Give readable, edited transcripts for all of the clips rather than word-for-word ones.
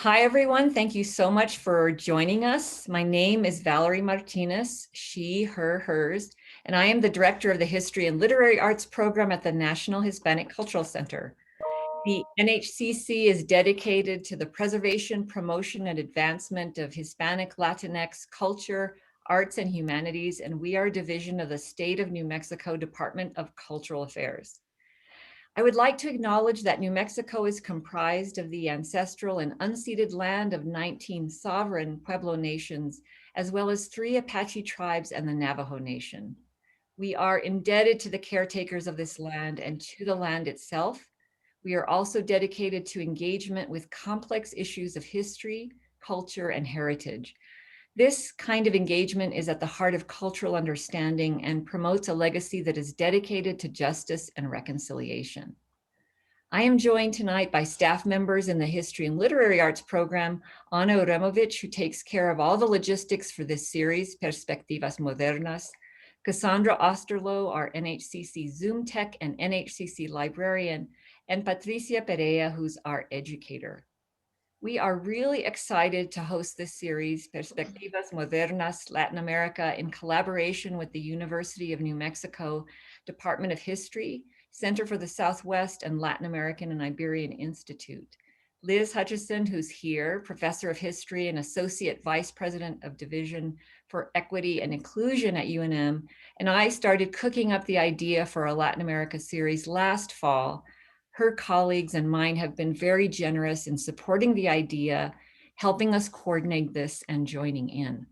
Hi, everyone. Thank you so much for joining us. My name is Valerie Martinez, she, her, hers, and I am the director of the History and Literary Arts program at the National Hispanic Cultural Center. The NHCC is dedicated to the preservation, promotion, and advancement of Hispanic, Latinx culture, arts, and humanities, and we are a division of the State of New Mexico Department of Cultural Affairs. I would like to acknowledge that New Mexico is comprised of the ancestral and unceded land of 19 sovereign Pueblo nations, as well as 3 Apache tribes and the Navajo Nation. We are indebted to the caretakers of this land and to the land itself. We are also dedicated to engagement with complex issues of history, culture, and heritage. This kind of engagement is at the heart of cultural understanding and promotes a legacy that is dedicated to justice and reconciliation. I am joined tonight by staff members in the History and Literary Arts program, Ana Uremovich, who takes care of all the logistics for this series, Perspectivas Modernas, Cassandra Osterloh, our NHCC Zoom Tech and NHCC librarian, and Patricia Perea, who's our educator. We are really excited to host this series, Perspectivas Modernas Latin America, in collaboration with the University of New Mexico Department of History, Center for the Southwest, and Latin American and Iberian Institute. Liz Hutchison, who's here, Professor of History and Associate Vice President of Division for Equity and Inclusion at UNM, and I started cooking up the idea for a Latin America series last fall. Her colleagues and mine have been very generous in supporting the idea, helping us coordinate this and joining in.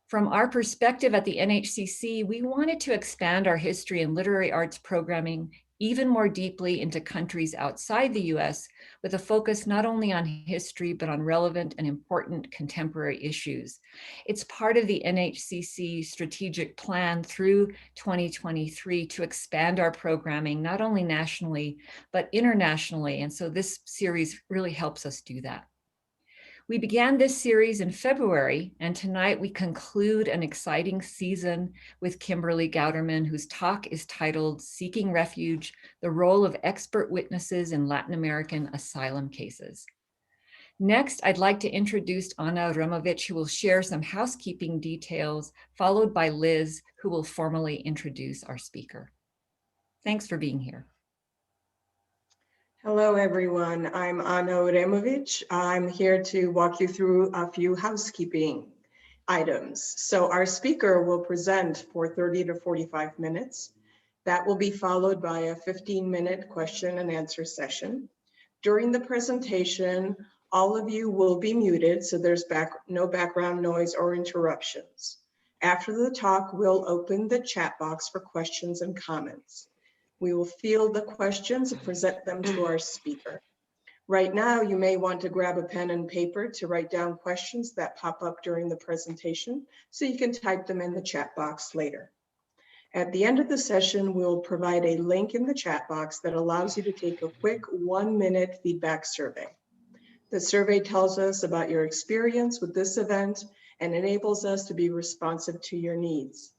From our perspective at the NHCC, we wanted to expand our history and literary arts programming even more deeply into countries outside the US, with a focus not only on history, but on relevant and important contemporary issues. It's part of the NHCC strategic plan through 2023 to expand our programming, not only nationally, but internationally. And so this series really helps us do that. We began this series in February, and tonight we conclude an exciting season with Kimberly Gotterman, whose talk is titled Seeking Refuge, the Role of Expert Witnesses in Latin American Asylum Cases. Next, I'd like to introduce Ana Uremovich, who will share some housekeeping details, followed by Liz, who will formally introduce our speaker. Thanks for being here. Hello, everyone. I'm Ana Uremovich. I'm here to walk you through a few housekeeping items. So our speaker will present for 30 to 45 minutes. That will be followed by a 15-minute question and answer session. During the presentation, all of you will be muted, so there's no background noise or interruptions. After the talk, we'll open the chat box for questions and comments. We will field the questions and present them to our speaker. Right now, you may want to grab a pen and paper to write down questions that pop up during the presentation, so you can type them in the chat box later. At the end of the session, we'll provide a link in the chat box that allows you to take a quick 1-minute feedback survey. The survey tells us about your experience with this event and enables us to be responsive to your needs.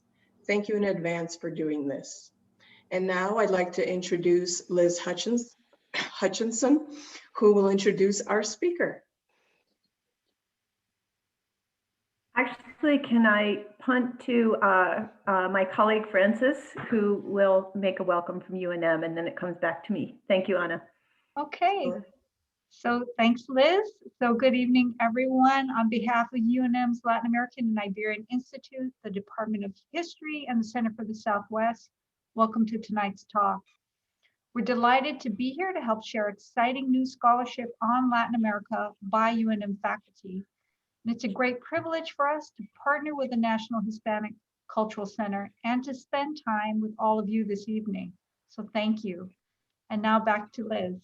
Thank you in advance for doing this. And now I'd like to introduce Liz Hutchinson, who will introduce our speaker. Actually, can I punt to my colleague Francis, who will make a welcome from UNM, and then it comes back to me. Thank you, Ana. Okay. So thanks, Liz. So good evening, everyone. On behalf of UNM's Latin American and Iberian Institute, the Department of History, and the Center for the Southwest, welcome to tonight's talk. We're delighted to be here to help share exciting new scholarship on Latin America by UNM faculty. And it's a great privilege for us to partner with the National Hispanic Cultural Center and to spend time with all of you this evening. So thank you. And now back to Liz.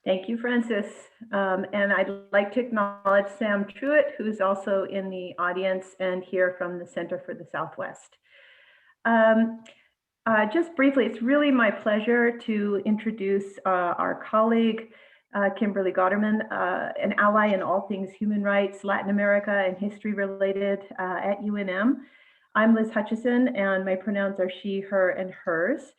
Thank you, Francis. And I'd like to acknowledge Sam Truitt, who's also in the audience and here from the Center for the Southwest. Just briefly, it's really my pleasure to introduce our colleague, Kimberly Gotterman, an ally in all things human rights, Latin America, and history related at UNM. I'm Liz Hutchison, and my pronouns are she, her, and hers.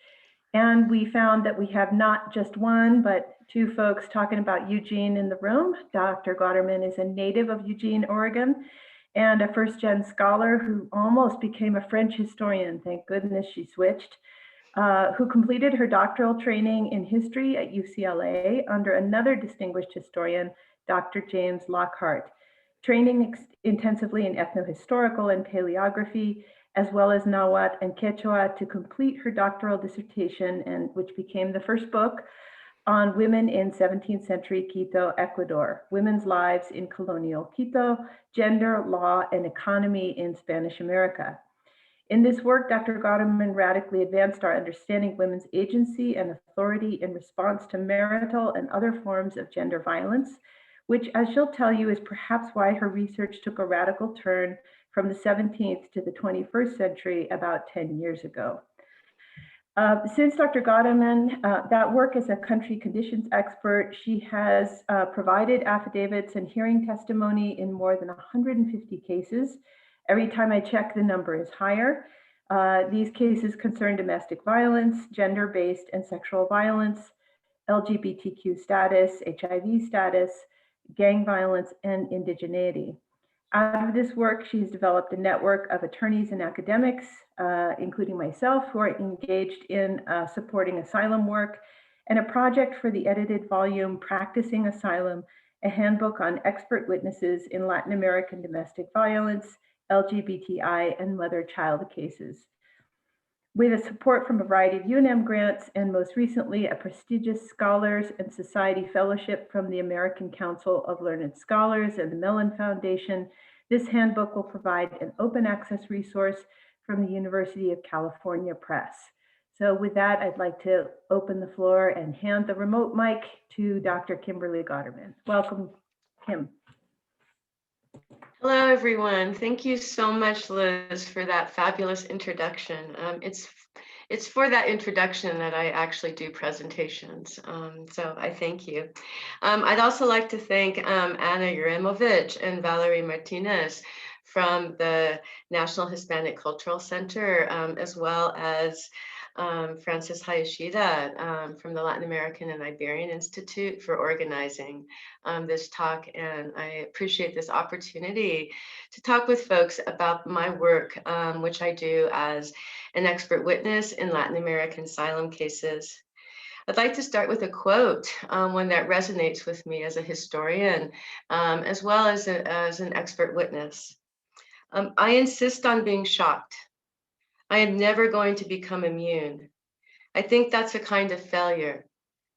And we found that we have not just one, but two folks talking about Eugene in the room. Dr. Gotterman is a native of Eugene, Oregon, and a first-gen scholar who almost became a French historian. Thank goodness she switched. Who completed her doctoral training in history at UCLA under another distinguished historian, Dr. James Lockhart, training intensively in ethnohistorical and paleography, as well as Nahuatl and Quechua to complete her doctoral dissertation, and which became the first book on women in 17th century Quito, Ecuador, Women's Lives in Colonial Quito, Gender, Law, and Economy in Spanish America. In this work, Dr. Gotterman radically advanced our understanding of women's agency and authority in response to marital and other forms of gender violence, which, as she'll tell you, is perhaps why her research took a radical turn from the 17th to the 21st century about 10 years ago. Since Dr. Gotterman, that work as a country conditions expert, she has provided affidavits and hearing testimony in more than 150 cases. Every time I check, the number is higher. These cases concern domestic violence, gender-based and sexual violence, LGBTQ status, HIV status, gang violence, and indigeneity. Out of this work, she's developed a network of attorneys and academics, including myself, who are engaged in supporting asylum work, and a project for the edited volume, Practicing Asylum, a handbook on expert witnesses in Latin American domestic violence, LGBTI, and mother-child cases. With the support from a variety of UNM grants, and most recently, a prestigious Scholars and Society Fellowship from the American Council of Learned Scholars and the Mellon Foundation, this handbook will provide an open access resource from the University of California Press. So with that, I'd like to open the floor and hand the remote mic to Dr. Kimberly Gotterman. Welcome, Kim. Hello, everyone. Thank you so much, Liz, for that fabulous introduction. It's for that introduction that I actually do presentations. So I thank you. I'd also like to thank Anna Yuremovich and Valerie Martinez from the National Hispanic Cultural Center, as well as Francis Hayashida from the Latin American and Iberian Institute for organizing this talk. And I appreciate this opportunity to talk with folks about my work, which I do as an expert witness in Latin American asylum cases. I'd like to start with a quote, one that resonates with me as a historian, as well as an expert witness. I insist on being shocked. I am never going to become immune. I think that's a kind of failure,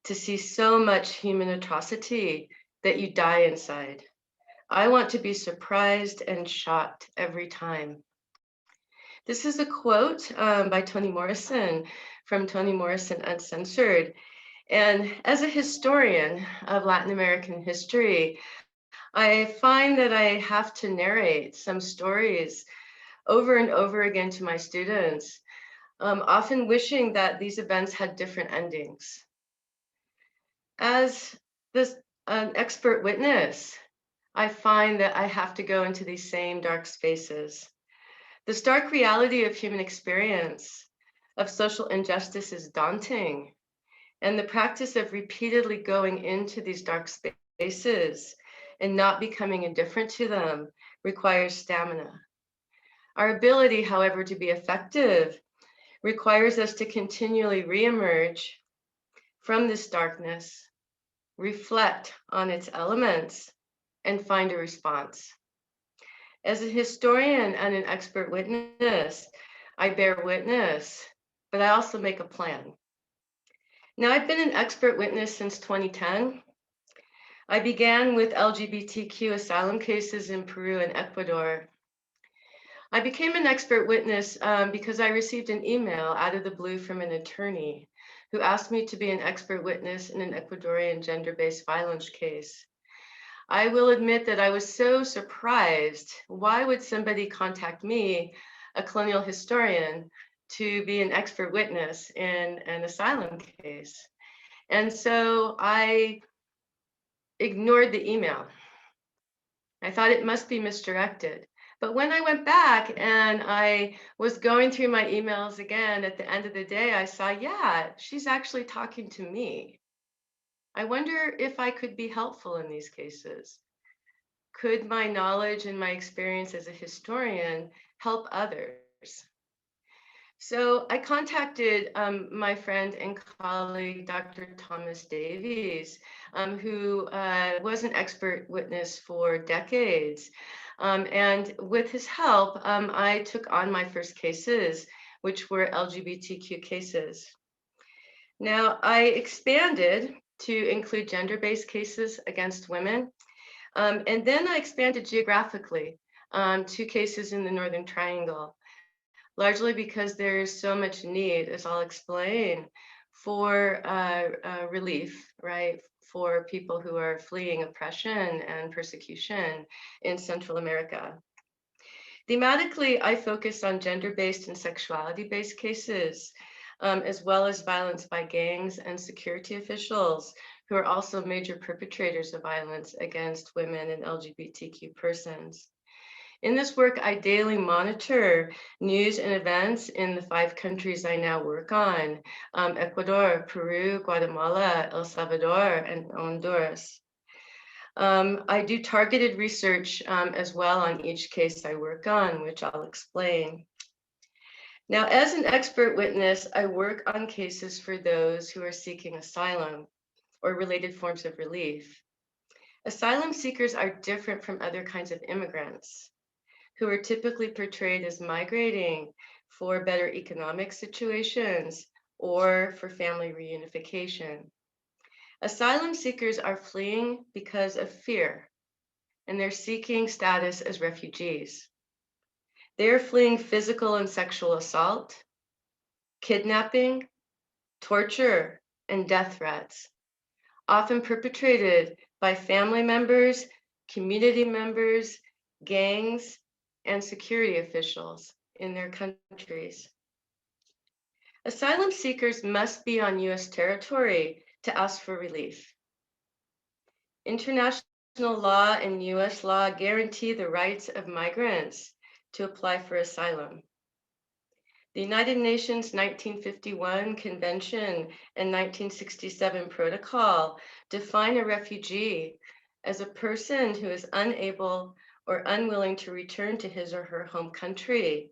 to see so much human atrocity that you die inside. I want to be surprised and shocked every time. This is a quote by Toni Morrison from Toni Morrison Uncensored. And as a historian of Latin American history, I find that I have to narrate some stories over and over again to my students, often wishing that these events had different endings. As an expert witness, I find that I have to go into these same dark spaces. The stark reality of human experience, of social injustice, is daunting, and the practice of repeatedly going into these dark spaces and not becoming indifferent to them requires stamina. Our ability, however, to be effective requires us to continually reemerge from this darkness, reflect on its elements, and find a response. As a historian and an expert witness, I bear witness, but I also make a plan. Now, I've been an expert witness since 2010. I began with LGBTQ asylum cases in Peru and Ecuador. I became an expert witness because I received an email out of the blue from an attorney who asked me to be an expert witness in an Ecuadorian gender-based violence case. I will admit that I was so surprised. Why would somebody contact me, a colonial historian, to be an expert witness in an asylum case? And so I ignored the email. I thought it must be misdirected. But when I went back and I was going through my emails again at the end of the day, I saw, yeah, she's actually talking to me. I wonder if I could be helpful in these cases. Could my knowledge and my experience as a historian help others? So I contacted my friend and colleague, Dr. Thomas Davies, who was an expert witness for decades. And with his help, I took on my first cases, which were LGBTQ cases. Now, I expanded to include gender-based cases against women. And then I expanded geographically to cases in the Northern Triangle, largely because there's so much need, as I'll explain, for relief, right, for people who are fleeing oppression and persecution in Central America. Thematically, I focus on gender-based and sexuality-based cases, as well as violence by gangs and security officials who are also major perpetrators of violence against women and LGBTQ persons. In this work, I daily monitor news and events in the 5 countries I now work on, Ecuador, Peru, Guatemala, El Salvador, and Honduras. I do targeted research as well on each case I work on, which I'll explain. Now, as an expert witness, I work on cases for those who are seeking asylum or related forms of relief. Asylum seekers are different from other kinds of immigrants who are typically portrayed as migrating for better economic situations or for family reunification. Asylum seekers are fleeing because of fear, and they're seeking status as refugees. They're fleeing physical and sexual assault, kidnapping, torture, and death threats, often perpetrated by family members, community members, gangs, and security officials in their countries. Asylum seekers must be on U.S. territory to ask for relief. International law and U.S. law guarantee the rights of migrants to apply for asylum. The United Nations 1951 Convention and 1967 Protocol define a refugee as a person who is unable or unwilling to return to his or her home country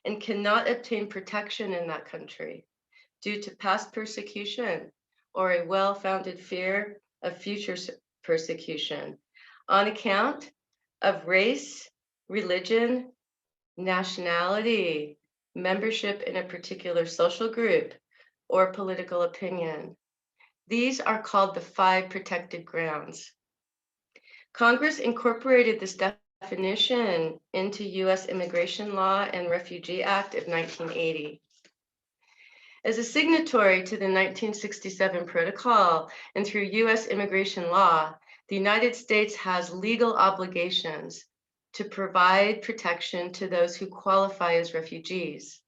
and cannot obtain protection in that country due to past persecution or a well-founded fear of future persecution on account of race, religion, nationality, membership in a particular social group, or political opinion. These are called the 5 protected grounds. Congress incorporated this definition into U.S. Immigration Law and Refugee Act of 1980. As a signatory to the 1967 Protocol and through U.S. immigration law, the United States has legal obligations to provide protection to those who qualify as refugees.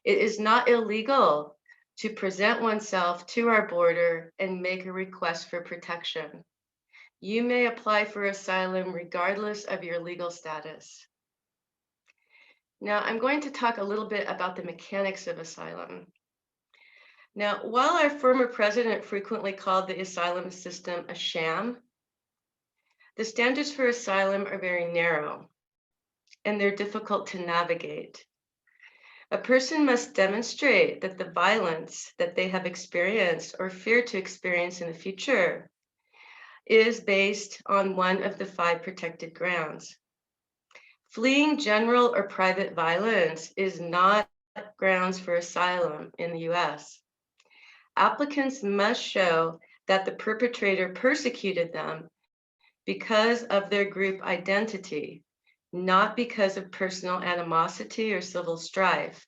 It is not illegal to present oneself to our border and make a request for protection. You may apply for asylum regardless of your legal status. Now, I'm going to talk a little bit about the mechanics of asylum. Now, while our former president frequently called the asylum system a sham, the standards for asylum are very narrow and they're difficult to navigate. A person must demonstrate that the violence that they have experienced or fear to experience in the future is based on one of the 5 protected grounds. Fleeing general or private violence is not grounds for asylum in the US. Applicants must show that the perpetrator persecuted them because of their group identity, not because of personal animosity or civil strife.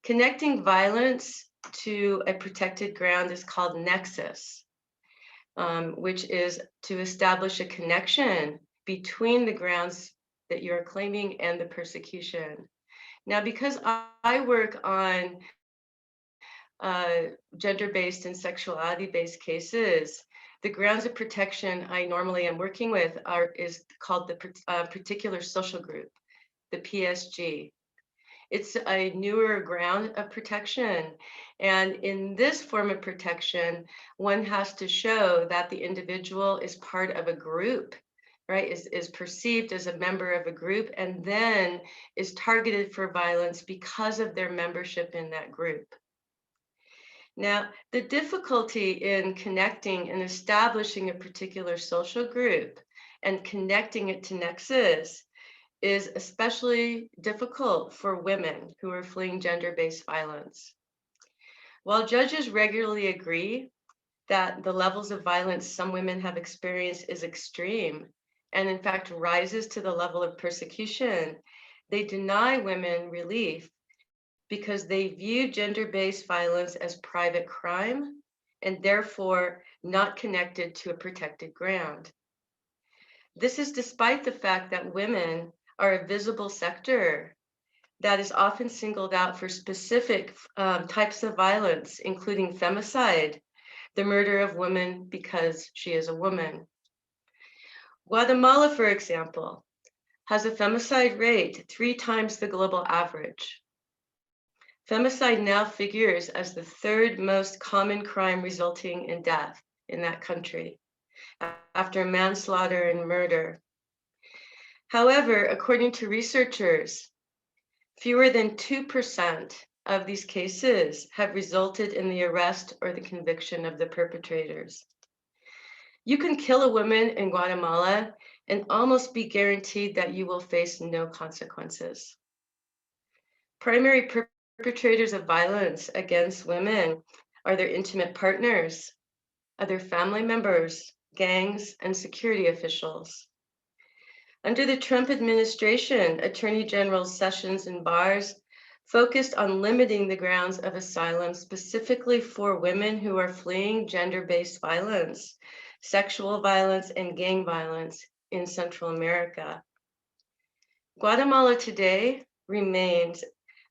Connecting violence to a protected ground is called nexus, which is to establish a connection between the grounds that you're claiming and the persecution. Now, because I work on gender-based and sexuality-based cases, the grounds of protection I normally am working with is called the particular social group, the PSG. It's a newer ground of protection, And in this form of protection, one has to show that the individual is part of a group, right, is perceived as a member of a group, and then is targeted for violence because of their membership in that group. Now, the difficulty in connecting and establishing a particular social group and connecting it to nexus is especially difficult for women who are fleeing gender-based violence. While judges regularly agree that the levels of violence some women have experienced is extreme, and in fact rises to the level of persecution, they deny women relief because they view gender-based violence as private crime and therefore not connected to a protected ground. This is despite the fact that women are a visible sector that is often singled out for specific types of violence, including femicide, the murder of women because she is a woman. Guatemala, for example, has a femicide rate 3 times the global average. Femicide now figures as the 3rd most common crime resulting in death in that country, after manslaughter and murder. However, according to researchers, fewer than 2% of these cases have resulted in the arrest or the conviction of the perpetrators. You can kill a woman in Guatemala and almost be guaranteed that you will face no consequences. Primary perpetrators of violence against women are their intimate partners, other family members, gangs, and security officials. Under the Trump administration, Attorney General Sessions and Barrs focused on limiting the grounds of asylum specifically for women who are fleeing gender-based violence, sexual violence, and gang violence in Central America. Guatemala today remains,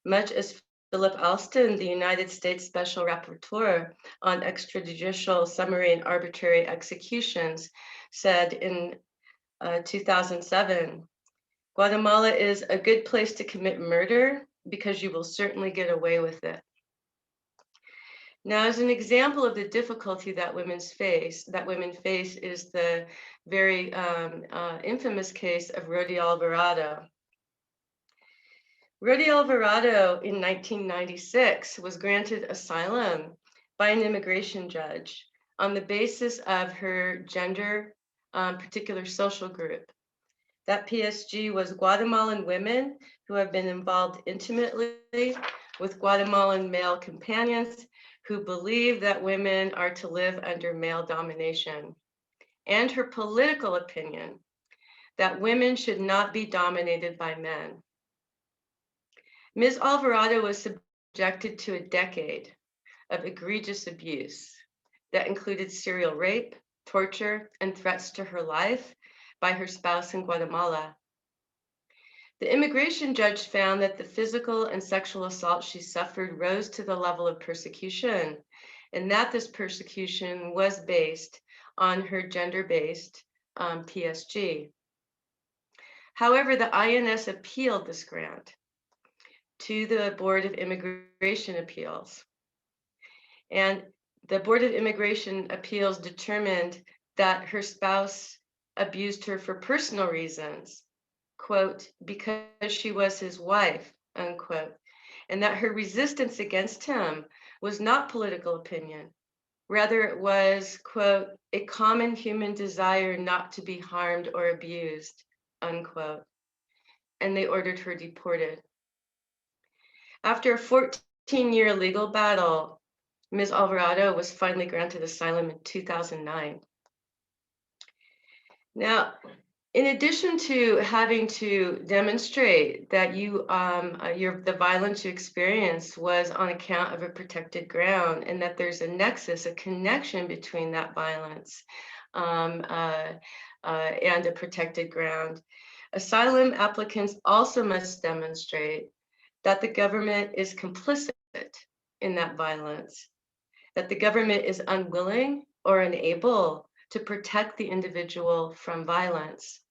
much as Philip Alston, the United States Special Rapporteur on extrajudicial summary and arbitrary executions, said in 2007, Guatemala is a good place to commit murder because you will certainly get away with it. Now, as an example of the difficulty that women face is the very infamous case of Rodrigo Alvarado. Rodrigo Alvarado in 1996 was granted asylum by an immigration judge on the basis of her gender, particular social group. That PSG was Guatemalan women who have been involved intimately with Guatemalan male companions who believe that women are to live under male domination, and her political opinion that women should not be dominated by men. Ms. Alvarado was subjected to a decade of egregious abuse that included serial rape, torture, and threats to her life by her spouse in Guatemala. The immigration judge found that the physical and sexual assault she suffered rose to the level of persecution, and that this persecution was based on her gender-based PSG. However, the INS appealed this grant to the Board of Immigration Appeals. And the Board of Immigration Appeals determined that her spouse abused her for personal reasons, quote, because she was his wife, unquote, and that her resistance against him was not political opinion. Rather, it was, quote, a common human desire not to be harmed or abused, unquote. And they ordered her deported. After a 14-year legal battle, Ms. Alvarado was finally granted asylum in 2009. Now, in addition to having to demonstrate that the violence you experienced was on account of a protected ground, and that there's a nexus, a connection between that violence and a protected ground, asylum applicants also must demonstrate that the government is complicit in that violence, that the government is unwilling or unable to protect the individual from violence.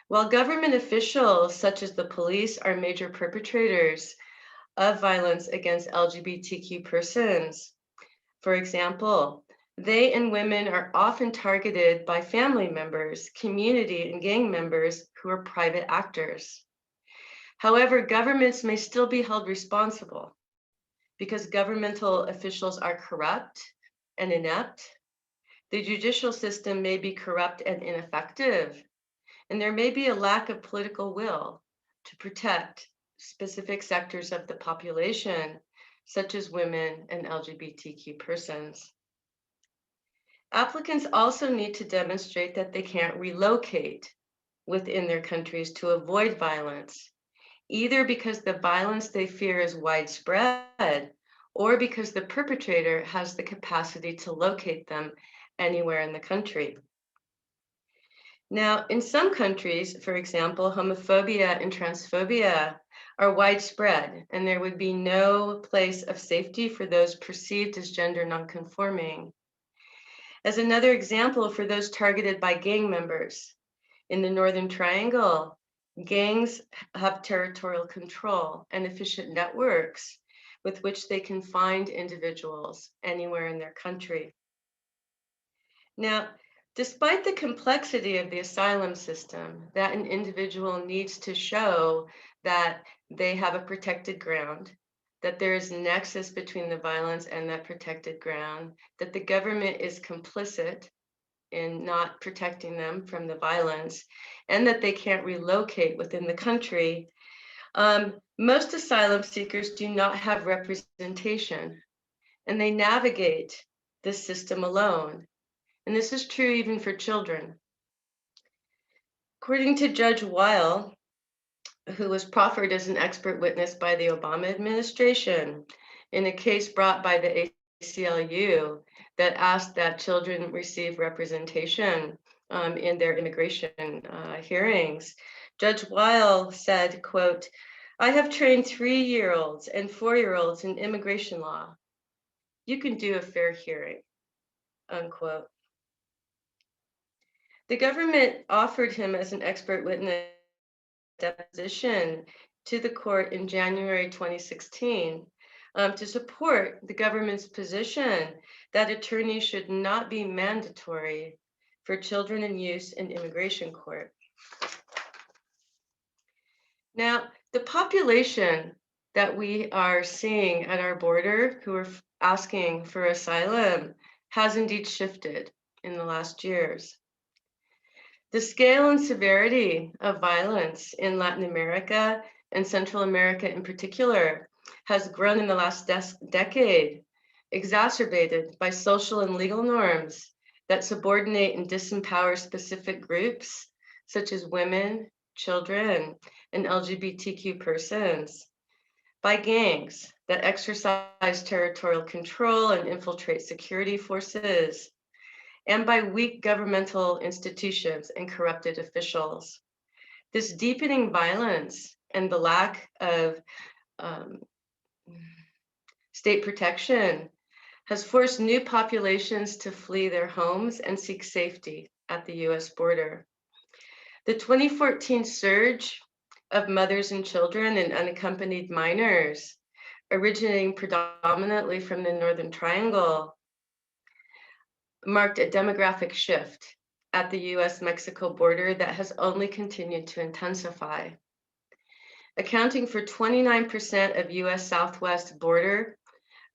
While government officials, such as the police, are major perpetrators of violence against LGBTQ persons. For example, they and women are often targeted by family members, community, and gang members who are private actors. However, governments may still be held responsible because governmental officials are corrupt and inept. The judicial system may be corrupt and ineffective, and there may be a lack of political will to protect specific sectors of the population, such as women and LGBTQ persons. Applicants also need to demonstrate that they can't relocate within their countries to avoid violence, either because the violence they fear is widespread or because the perpetrator has the capacity to locate them anywhere in the country. Now, in some countries, for example, homophobia and transphobia are widespread, and there would be no place of safety for those perceived as gender nonconforming. As another example, for those targeted by gang members, in the Northern Triangle, gangs have territorial control and efficient networks with which they can find individuals anywhere in their country. Now, despite the complexity of the asylum system, that an individual needs to show that they have a protected ground, that there is a nexus between the violence and that protected ground, that the government is complicit in not protecting them from the violence, and that they can't relocate within the country, most asylum seekers do not have representation, and they navigate this system alone. And this is true even for children. According to Judge Weil, who was proffered as an expert witness by the Obama administration in a case brought by the ACLU that asked that children receive representation in their immigration hearings, Judge Weil said, quote, "I have trained 3-year-olds and 4-year-olds in immigration law. You can do a fair hearing," unquote. The government offered him as an expert witness deposition to the court in January 2016 to support the government's position that attorneys should not be mandatory for children in use in immigration court. Now, the population that we are seeing at our border who are asking for asylum has indeed shifted in the last years. The scale and severity of violence in Latin America and Central America in particular has grown in the last decade, exacerbated by social and legal norms that subordinate and disempower specific groups, such as women, children, and LGBTQ persons, by gangs that exercise territorial control and infiltrate security forces, and by weak governmental institutions and corrupted officials. This deepening violence and the lack of state protection has forced new populations to flee their homes and seek safety at the US border. The 2014 surge of mothers and children and unaccompanied minors, originating predominantly from the Northern Triangle, marked a demographic shift at the US-Mexico border that has only continued to intensify. Accounting for 29% of US Southwest border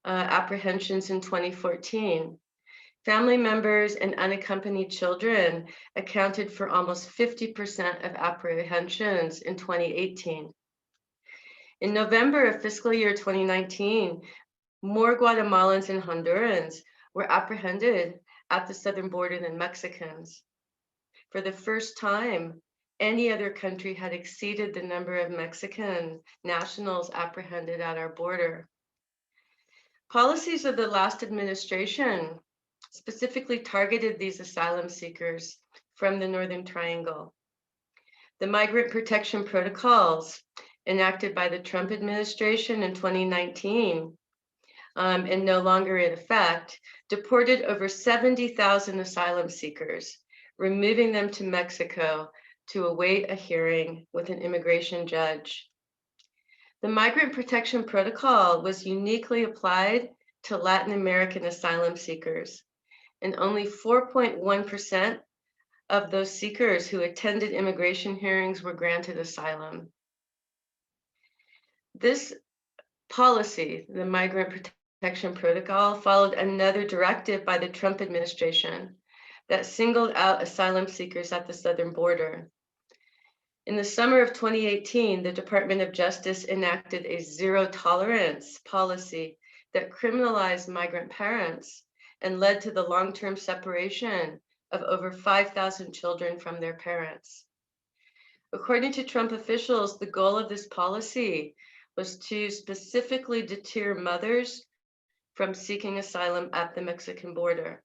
apprehensions in 2014, family members and unaccompanied children accounted for almost 50% of apprehensions in 2018. In November of fiscal year 2019, more Guatemalans and Hondurans were apprehended at the southern border than Mexicans. For the first time, any other country had exceeded the number of Mexican nationals apprehended at our border. Policies of the last administration specifically targeted these asylum seekers from the Northern Triangle. The migrant protection protocols enacted by the Trump administration in 2019 and no longer in effect, deported over 70,000 asylum seekers, removing them to Mexico to await a hearing with an immigration judge. The Migrant Protection Protocol was uniquely applied to Latin American asylum seekers, and only 4.1% of those seekers who attended immigration hearings were granted asylum. This policy, the Migrant Protection Protocol, followed another directive by the Trump administration that singled out asylum seekers at the southern border. In the summer of 2018, the Department of Justice enacted a zero tolerance policy that criminalized migrant parents and led to the long-term separation of over 5,000 children from their parents. According to Trump officials, the goal of this policy was to specifically deter mothers from seeking asylum at the Mexican border.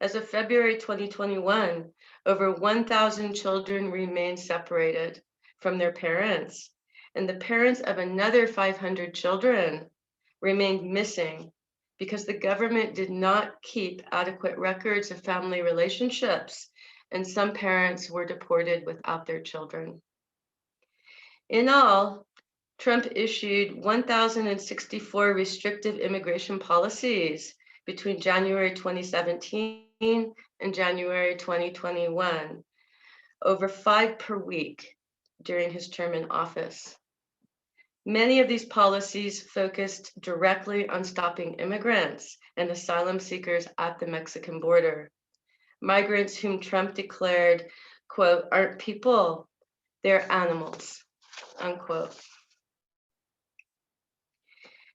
As of February 2021, over 1,000 children remain separated from their parents, and the parents of another 500 children remained missing because the government did not keep adequate records of family relationships, and some parents were deported without their children. In all, Trump issued 1,064 restrictive immigration policies between January 2017 and January 2021, over 5 per week during his term in office. Many of these policies focused directly on stopping immigrants and asylum seekers at the Mexican border. Migrants whom Trump declared, quote, aren't people, they're animals, unquote.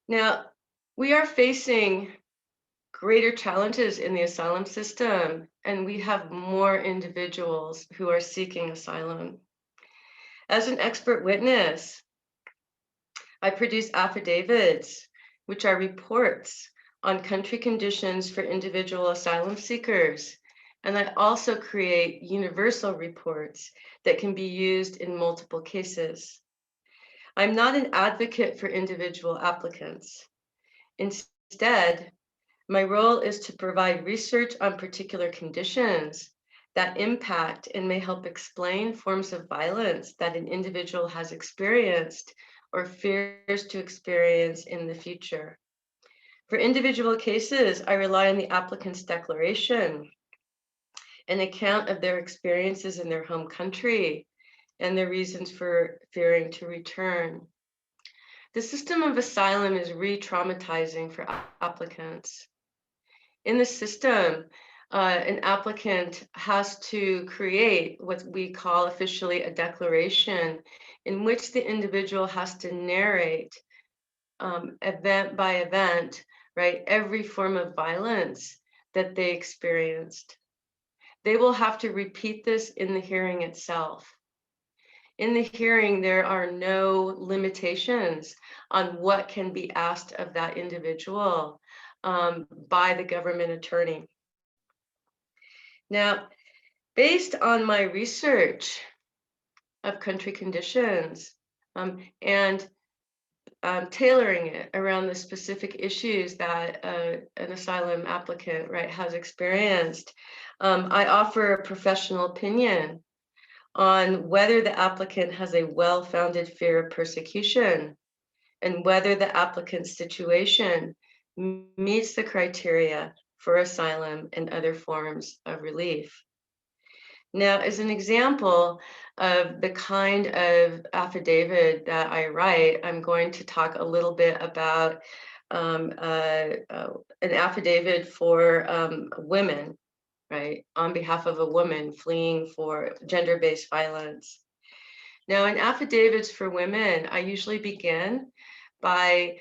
Now, we are facing greater challenges in the asylum system, and we have more individuals who are seeking asylum. As an expert witness, I produce affidavits, which are reports on country conditions for individual asylum seekers. And I also create universal reports that can be used in multiple cases. I'm not an advocate for individual applicants. Instead, my role is to provide research on particular conditions that impact and may help explain forms of violence that an individual has experienced or fears to experience in the future. For individual cases, I rely on the applicant's declaration, an account of their experiences in their home country, and their reasons for fearing to return. The system of asylum is re-traumatizing for applicants. In the system, an applicant has to create what we call officially a declaration, in which the individual has to narrate event by event, right, every form of violence that they experienced. They will have to repeat this in the hearing itself. In the hearing, there are no limitations on what can be asked of that individual by the government attorney. Now, based on my research of country conditions and tailoring it around the specific issues that an asylum applicant, right, has experienced, I offer a professional opinion on whether the applicant has a well-founded fear of persecution and whether the applicant's situation meets the criteria for asylum and other forms of relief. Now, as an example of the kind of affidavit that I write, I'm going to talk a little bit about an affidavit for women, right, on behalf of a woman fleeing for gender-based violence. Now, in affidavits for women, I usually begin by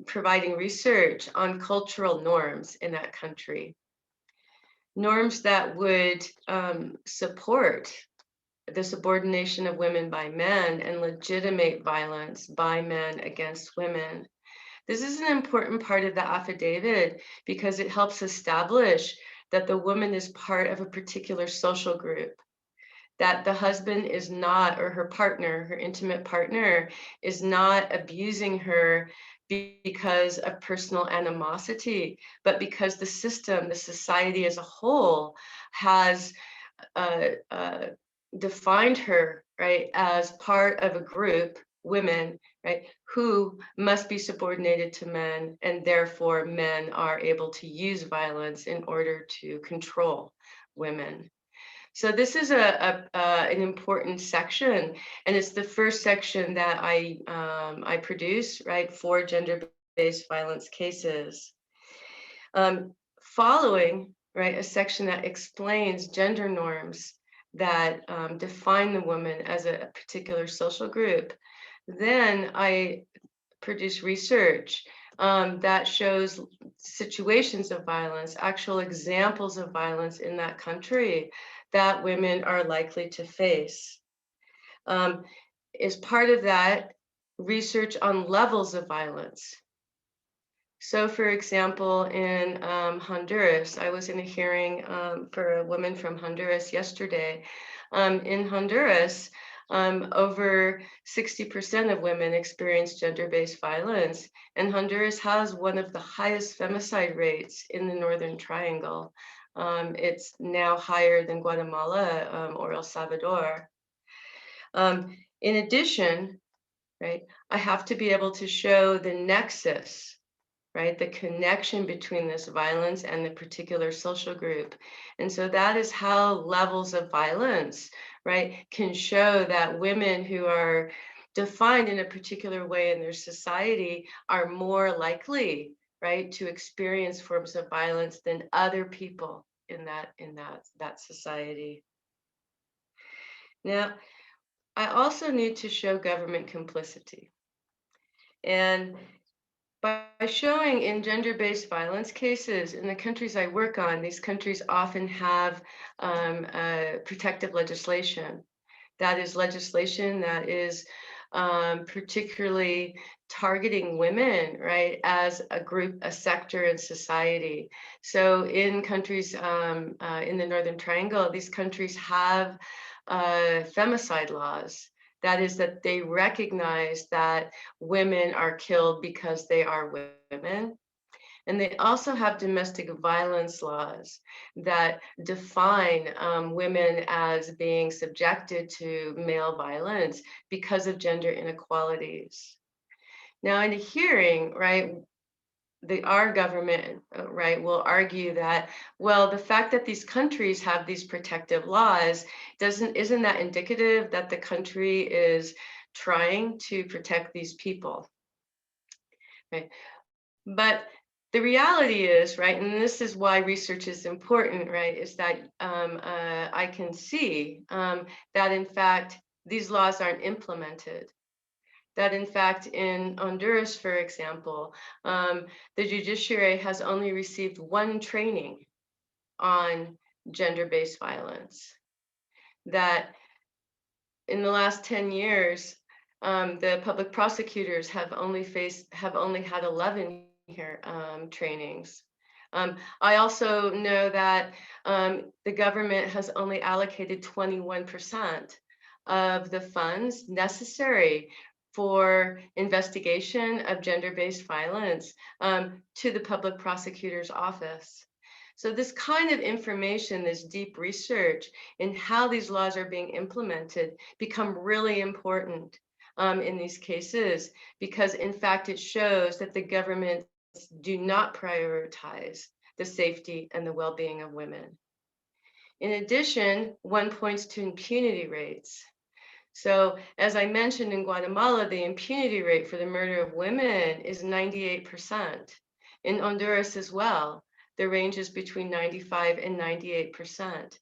providing research on cultural norms in that country. Norms that would support the subordination of women by men and legitimate violence by men against women. This is an important part of the affidavit because it helps establish that the woman is part of a particular social group, that the husband is not, or her partner, her intimate partner, is not abusing her because of personal animosity, but because the system, the society as a whole, has defined her, right, as part of a group, women, right, who must be subordinated to men, and therefore men are able to use violence in order to control women. So this is an important section, and it's the first section that I produce, right, for gender-based violence cases. Following, right, a section that explains gender norms that define the woman as a particular social group. Then I produce research that shows situations of violence, actual examples of violence in that country that women are likely to face. As part of that, research on levels of violence. So for example, in Honduras, I was in a hearing for a woman from Honduras yesterday. In Honduras, over 60% of women experience gender-based violence, and Honduras has one of the highest femicide rates in the Northern Triangle. It's now higher than Guatemala or El Salvador. In addition, right, I have to be able to show the nexus, right, the connection between this violence and the particular social group. And so that is how levels of violence, right, can show that women who are defined in a particular way in their society are more likely, right, to experience forms of violence than other people in that society. Now, I also need to show government complicity. And by showing in gender-based violence cases in the countries I work on, these countries often have protective legislation. That is legislation that is particularly targeting women, right, as a group, a sector in society. So in countries in the Northern Triangle, these countries have femicide laws. That is that they recognize that women are killed because they are women. And they also have domestic violence laws that define women as being subjected to male violence because of gender inequalities. Now, in a hearing, right, our government, right, will argue that, well, the fact that these countries have these protective laws isn't that indicative that the country is trying to protect these people, right? But the reality is, right, and this is why research is important, right, is that I can see that in fact these laws aren't implemented. That in fact in Honduras, for example, the judiciary has only received one training on gender-based violence. That in the last 10 years, the public prosecutors have only had 11 trainings. I also know that the government has only allocated 21% of the funds necessary for investigation of gender-based violence to the public prosecutor's office. So this kind of information, this deep research in how these laws are being implemented become really important in these cases, because in fact it shows that the governments do not prioritize the safety and the well-being of women. In addition, one points to impunity rates. So as I mentioned, in Guatemala, the impunity rate for the murder of women is 98%. In Honduras as well, the range is between 95 and 98%.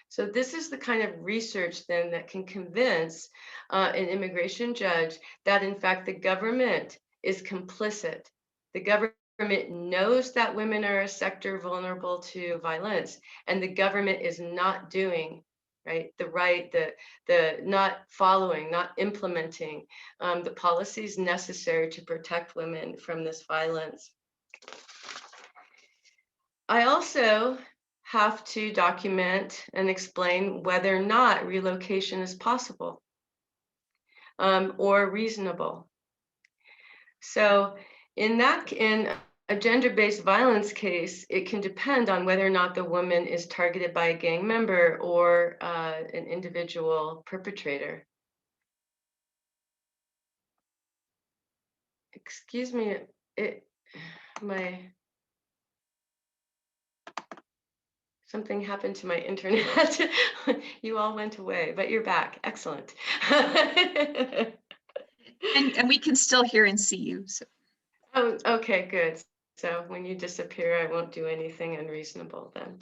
So this is the kind of research then that can convince an immigration judge that in fact the government is complicit. The government knows that women are a sector vulnerable to violence, and the government is not doing not following, not implementing the policies necessary to protect women from this violence. I also have to document and explain whether or not relocation is possible or reasonable. So in a gender-based violence case, it can depend on whether or not the woman is targeted by a gang member or an individual perpetrator. Excuse me, something happened to my internet. You all went away, but you're back. Excellent. And we can still hear and see you. So. Oh, okay, good. So when you disappear, I won't do anything unreasonable then.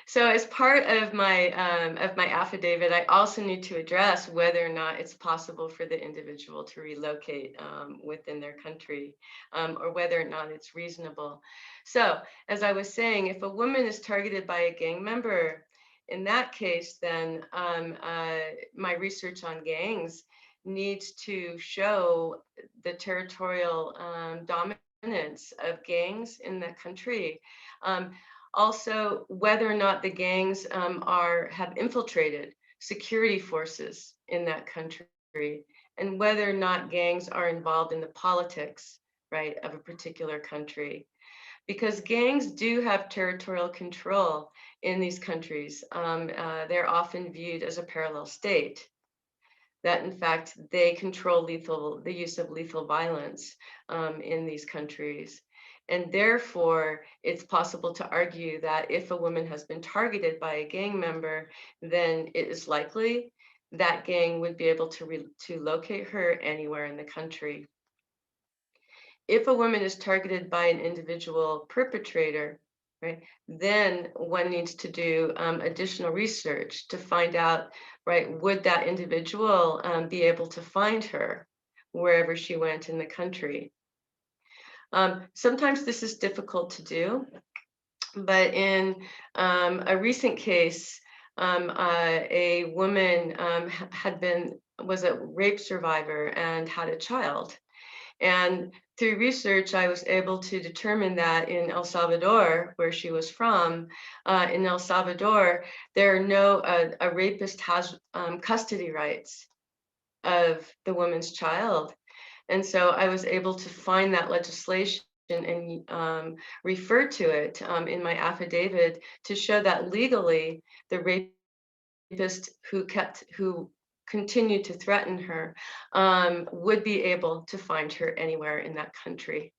So as part of my affidavit, I also need to address whether or not it's possible for the individual to relocate within their country, or whether or not it's reasonable. So as I was saying, if a woman is targeted by a gang member, in that case, then my research on gangs needs to show the territorial dominance of gangs in the country. Also, whether or not the gangs have infiltrated security forces in that country, and whether or not gangs are involved in the politics, right, of a particular country. Because gangs do have territorial control in these countries. They're often viewed as a parallel state, that in fact, they control the use of lethal violence in these countries. And therefore, it's possible to argue that if a woman has been targeted by a gang member, then it is likely that gang would be able to locate her anywhere in the country. If a woman is targeted by an individual perpetrator, right, then one needs to do additional research to find out, right, would that individual be able to find her wherever she went in the country. Sometimes this is difficult to do, but in a recent case, a woman was a rape survivor and had a child. And through research, I was able to determine that in El Salvador, where she was from, in El Salvador, there are no, a rapist has custody rights of the woman's child. And so I was able to find that legislation and refer to it in my affidavit to show that legally the rapist who continued to threaten her would be able to find her anywhere in that country.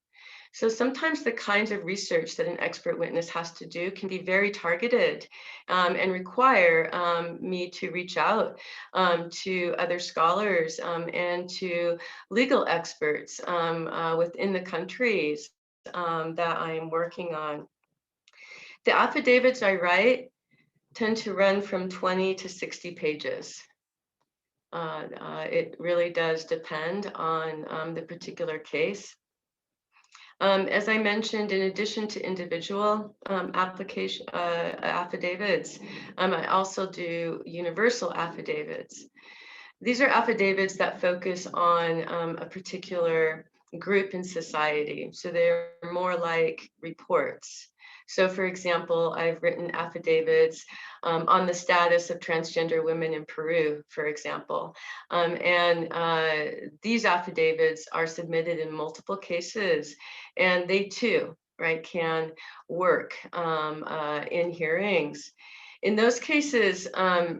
So sometimes the kinds of research that an expert witness has to do can be very targeted and require me to reach out to other scholars and to legal experts within the countries that I am working on. The affidavits I write tend to run from 20 to 60 pages. It really does depend on the particular case. As I mentioned, in addition to individual affidavits, I also do universal affidavits. These are affidavits that focus on a particular group in society. So they're more like reports. So for example, I've written affidavits on the status of transgender women in Peru, for example. These affidavits are submitted in multiple cases, and they too, right, can work in hearings. In those cases, I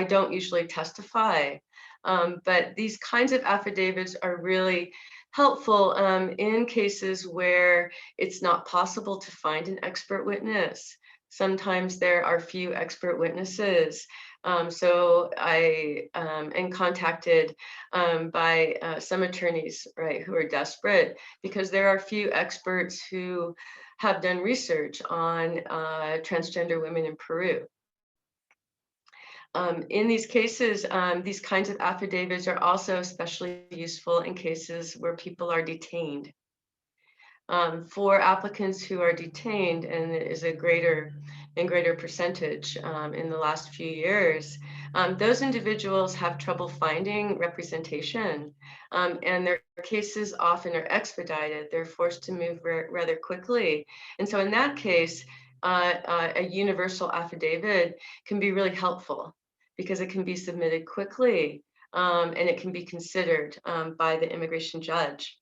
don't usually testify, but these kinds of affidavits are really helpful in cases where it's not possible to find an expert witness. Sometimes there are few expert witnesses. So I am contacted by some attorneys, right, who are desperate because there are few experts who have done research on transgender women in Peru. In these cases, these kinds of affidavits are also especially useful in cases where people are detained. For applicants who are detained, and it is a greater and greater percentage in the last few years, those individuals have trouble finding representation, and their cases often are expedited. They're forced to move rather quickly. And so in that case, a universal affidavit can be really helpful because it can be submitted quickly and it can be considered by the immigration judge.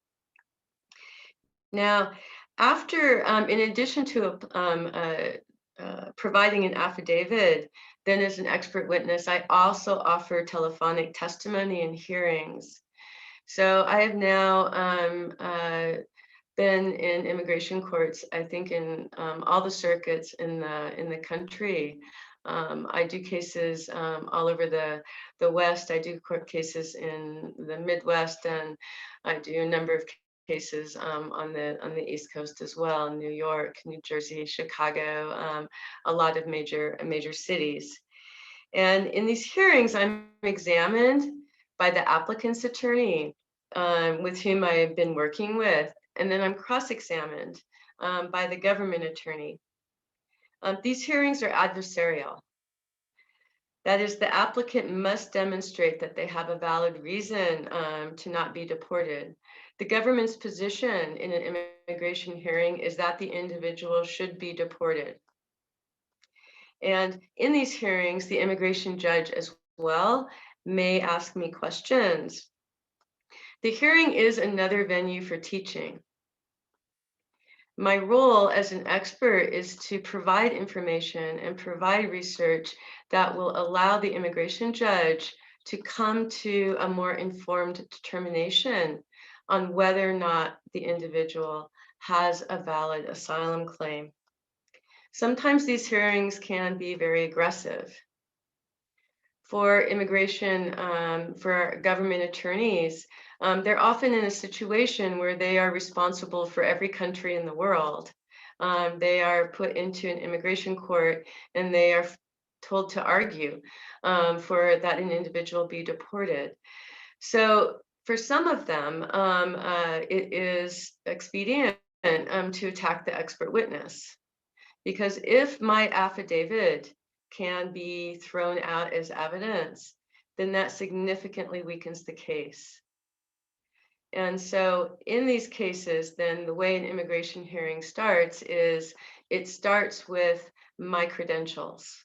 Now, after, in addition to providing an affidavit, then as an expert witness, I also offer telephonic testimony and hearings. So I have now been in immigration courts, I think in all the circuits in the country. I do cases all over the West. I do court cases in the Midwest, and I do a number of cases on the East Coast as well, New York, New Jersey, Chicago, a lot of major cities. And in these hearings, I'm examined by the applicant's attorney, with whom I've been working with, and then I'm cross-examined by the government attorney. These hearings are adversarial. That is, the applicant must demonstrate that they have a valid reason to not be deported. The government's position in an immigration hearing is that the individual should be deported. And in these hearings, the immigration judge as well may ask me questions. The hearing is another venue for teaching. My role as an expert is to provide information and provide research that will allow the immigration judge to come to a more informed determination on whether or not the individual has a valid asylum claim. Sometimes these hearings can be very aggressive. For immigration, for government attorneys, they're often in a situation where they are responsible for every country in the world. They are put into an immigration court and they are told to argue for that an individual be deported. So for some of them, it is expedient to attack the expert witness. Because if my affidavit can be thrown out as evidence, then that significantly weakens the case. And so in these cases, then the way an immigration hearing starts is it starts with my credentials.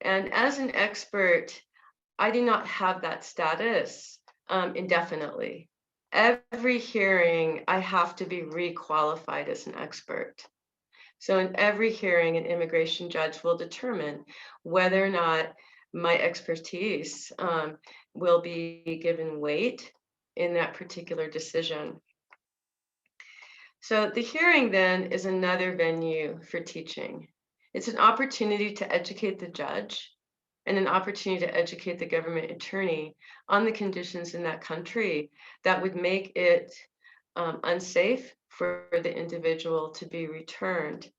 And as an expert, I do not have that status indefinitely. Every hearing, I have to be requalified as an expert. So in every hearing, an immigration judge will determine whether or not my expertise will be given weight in that particular decision. So the hearing then is another venue for teaching. It's an opportunity to educate the judge and an opportunity to educate the government attorney on the conditions in that country that would make it unsafe for the individual to be returned.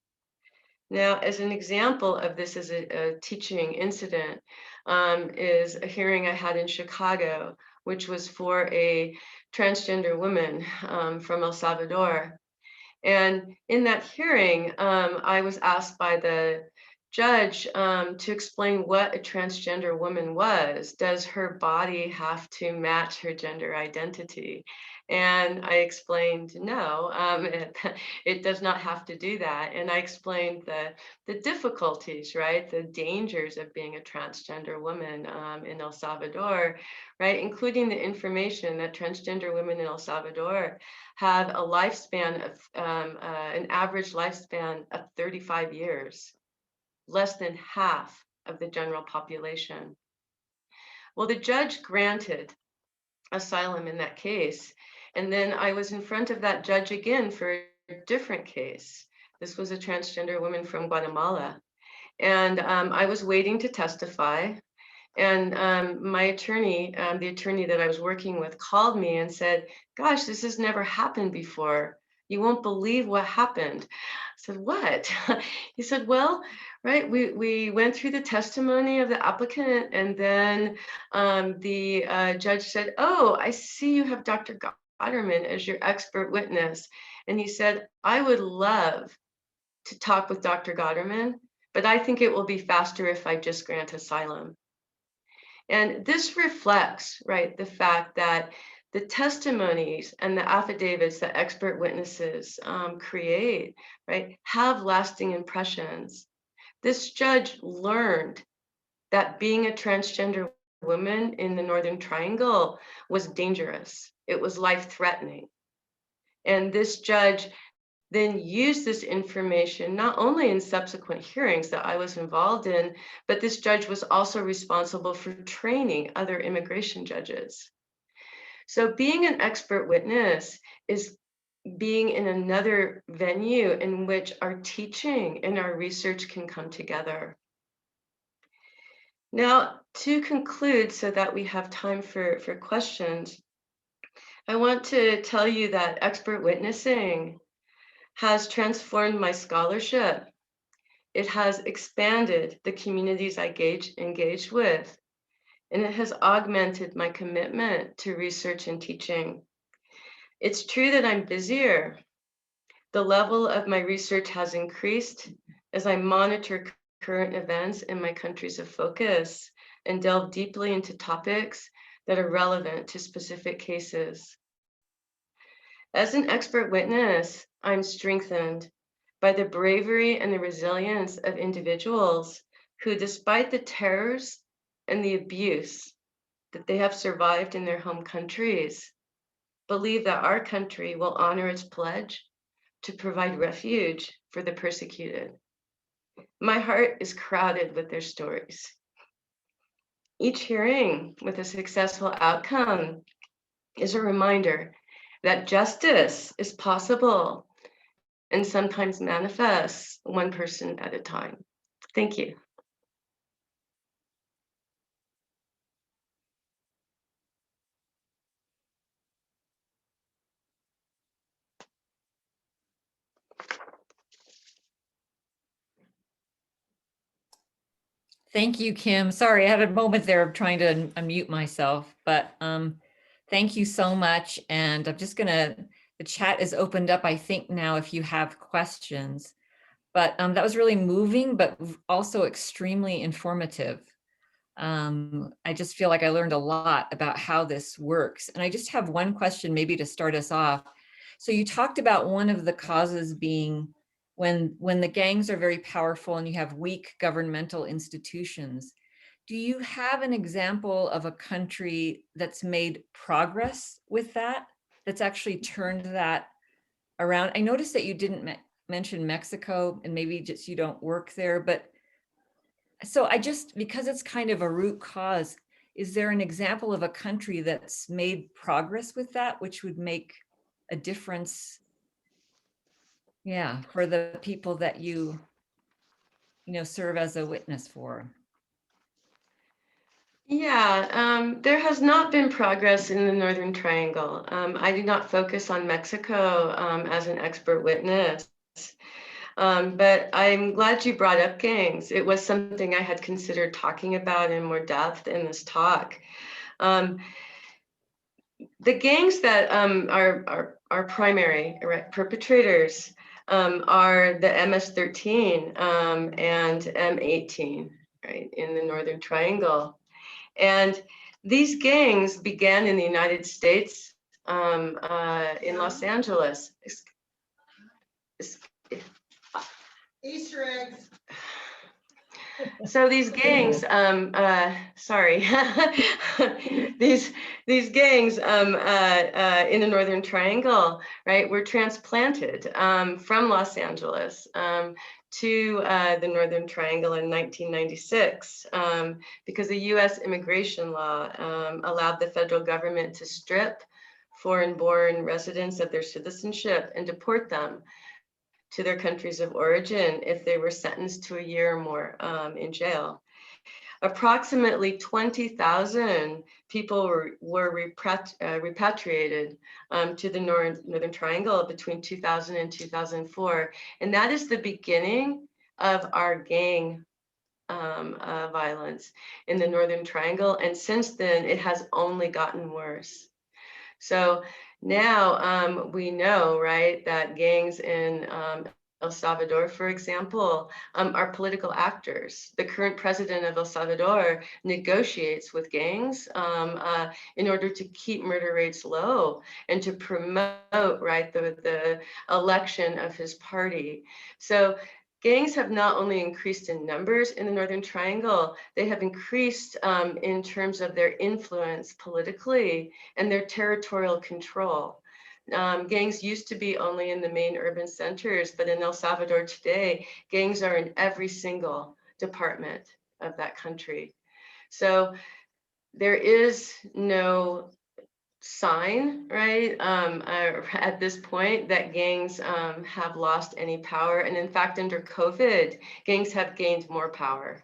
Now, as an example of this as a teaching incident, is a hearing I had in Chicago, which was for a transgender woman from El Salvador. And in that hearing, I was asked by the judge to explain what a transgender woman was. Does her body have to match her gender identity? And I explained, no, it does not have to do that. And I explained the difficulties, right? The dangers of being a transgender woman in El Salvador, right? Including the information that transgender women in El Salvador have a lifespan of, an average lifespan of 35 years, less than half of the general population. Well, the judge granted asylum in that case. And then I was in front of that judge again for a different case. This was a transgender woman from Guatemala. And I was waiting to testify. And my attorney, the attorney that I was working with, called me and said, gosh, this has never happened before. You won't believe what happened. I said, what? He said, well, right, we went through the testimony of the applicant, and then the judge said, oh, I see you have Dr. Gotterman as your expert witness. And he said, I would love to talk with Dr. Gotterman, but I think it will be faster if I just grant asylum. And this reflects, right, the fact that the testimonies and the affidavits that expert witnesses create, right, have lasting impressions. This judge learned that being a transgender woman in the Northern Triangle was dangerous. It was life-threatening. And this judge then used this information not only in subsequent hearings that I was involved in, but this judge was also responsible for training other immigration judges. So being an expert witness is being in another venue in which our teaching and our research can come together. Now, to conclude, so that we have time for questions, I want to tell you that expert witnessing has transformed my scholarship. It has expanded the communities I engaged with, and it has augmented my commitment to research and teaching. It's true that I'm busier. The level of my research has increased as I monitor current events in my countries of focus and delve deeply into topics that are relevant to specific cases. As an expert witness, I'm strengthened by the bravery and the resilience of individuals who, despite the terrors and the abuse that they have survived in their home countries, believe that our country will honor its pledge to provide refuge for the persecuted. My heart is crowded with their stories. Each hearing with a successful outcome is a reminder that justice is possible and sometimes manifests one person at a time. Thank you. Thank you, Kim. Sorry, I had a moment there of trying to unmute myself, but thank you so much. And I'm just gonna, the chat is opened up, I think now, if you have questions. But that was really moving, but also extremely informative. I just feel like I learned a lot about how this works. And I just have one question maybe to start us off. So you talked about one of the causes being when the gangs are very powerful and you have weak governmental institutions. Do you have an example of a country that's made progress with that, that's actually turned that around? I noticed that you didn't mention Mexico, and maybe just you don't work there, but so I just, because it's kind of a root cause, is there an example of a country that's made progress with that, which would make a difference, yeah, for the people that you serve as a witness for? Yeah, there has not been progress in the Northern Triangle. I do not focus on Mexico as an expert witness. But I'm glad you brought up gangs. It was something I had considered talking about in more depth in this talk. The gangs that are primary perpetrators are the MS-13 and M18, right, in the Northern Triangle. And these gangs began in the United States, in Los Angeles. Easter eggs. So these gangs, sorry, these gangs in the Northern Triangle, right, were transplanted from Los Angeles to the Northern Triangle in 1996 because the U.S. immigration law allowed the federal government to strip foreign-born residents of their citizenship and deport them to their countries of origin if they were sentenced to a year or more in jail. Approximately 20,000 people were repatriated to the Northern Triangle between 2000 and 2004. And that is the beginning of our gang violence in the Northern Triangle. And since then, it has only gotten worse. So now we know, right, that gangs in El Salvador, for example, are political actors. The current president of El Salvador negotiates with gangs in order to keep murder rates low and to promote, right, the election of his party. So gangs have not only increased in numbers in the Northern Triangle, they have increased in terms of their influence politically and their territorial control. gangs used to be only in the main urban centers, but in El Salvador today, gangs are in every single department of that country. So there is no sign, right, at this point that gangs have lost any power. And in fact, under COVID, gangs have gained more power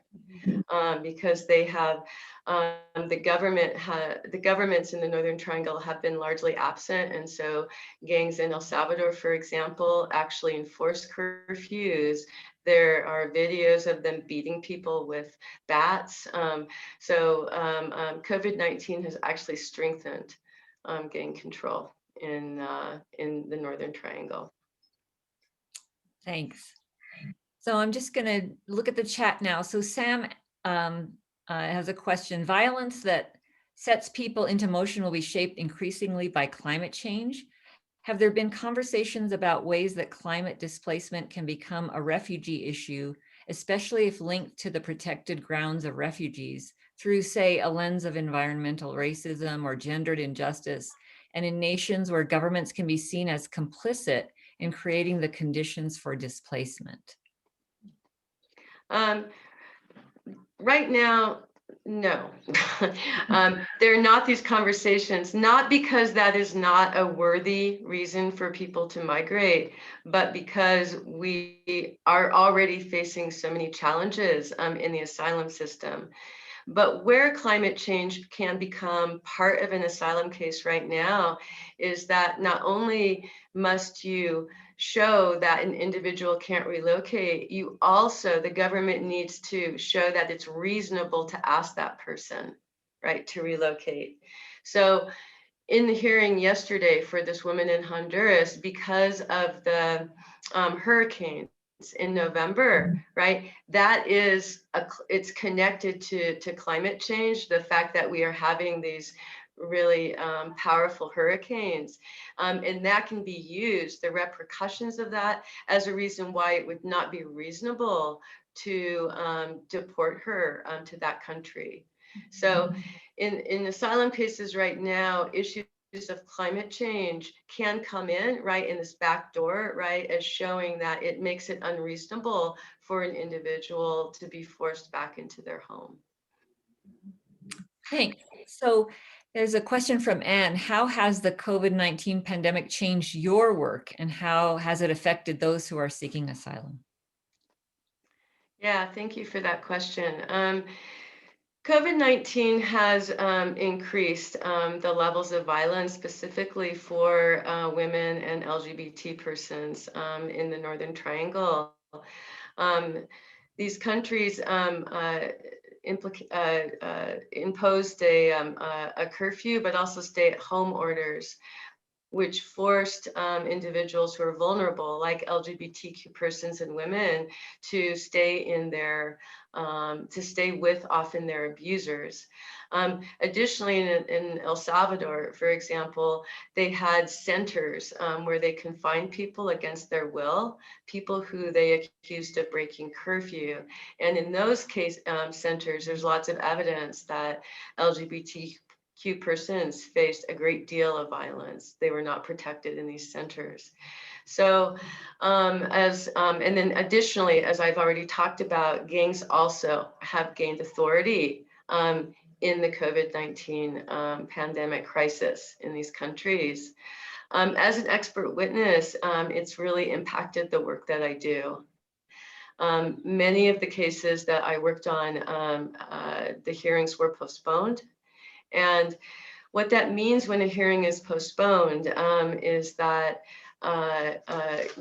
because they have, the governments in the Northern Triangle have been largely absent. And so gangs in El Salvador, for example, actually enforce curfews. There are videos of them beating people with bats. COVID-19 has actually strengthened gang control in the Northern Triangle. Thanks. So I'm just going to look at the chat now. So Sam has a question. Violence that sets people into motion will be shaped increasingly by climate change. Have there been conversations about ways that climate displacement can become a refugee issue, especially if linked to the protected grounds of refugees through, say, a lens of environmental racism or gendered injustice, and in nations where governments can be seen as complicit in creating the conditions for displacement? Right now, no. There are not these conversations, not because that is not a worthy reason for people to migrate, but because we are already facing so many challenges in the asylum system. But where climate change can become part of an asylum case right now is that not only must you show that an individual can't relocate, you also, the government needs to show that it's reasonable to ask that person, right, to relocate. So in the hearing yesterday for this woman in Honduras, because of the hurricane in November, right? That is, it's connected to climate change, the fact that we are having these really powerful hurricanes. And that can be used, the repercussions of that, as a reason why it would not be reasonable to deport her to that country. So in asylum cases right now, issues of climate change can come in, right, in this back door, right, as showing that it makes it unreasonable for an individual to be forced back into their home. Thanks. So there's a question from Anne. How has the COVID-19 pandemic changed your work, and how has it affected those who are seeking asylum? Yeah, thank you for that question. COVID-19 has increased the levels of violence, specifically for women and LGBT persons in the Northern Triangle. These countries imposed a curfew, but also stay-at-home orders, which forced individuals who are vulnerable, like LGBTQ persons and women, to stay in their, to stay with often their abusers. Additionally, in El Salvador, for example, they had centers where they confined people against their will, people who they accused of breaking curfew. And in those centers, there's lots of evidence that LGBTQ persons faced a great deal of violence. They were not protected in these centers. So and then additionally, as I've already talked about, gangs also have gained authority in the COVID-19 pandemic crisis in these countries. As an expert witness, it's really impacted the work that I do. Many of the cases that I worked on, the hearings were postponed. And what that means when a hearing is postponed is that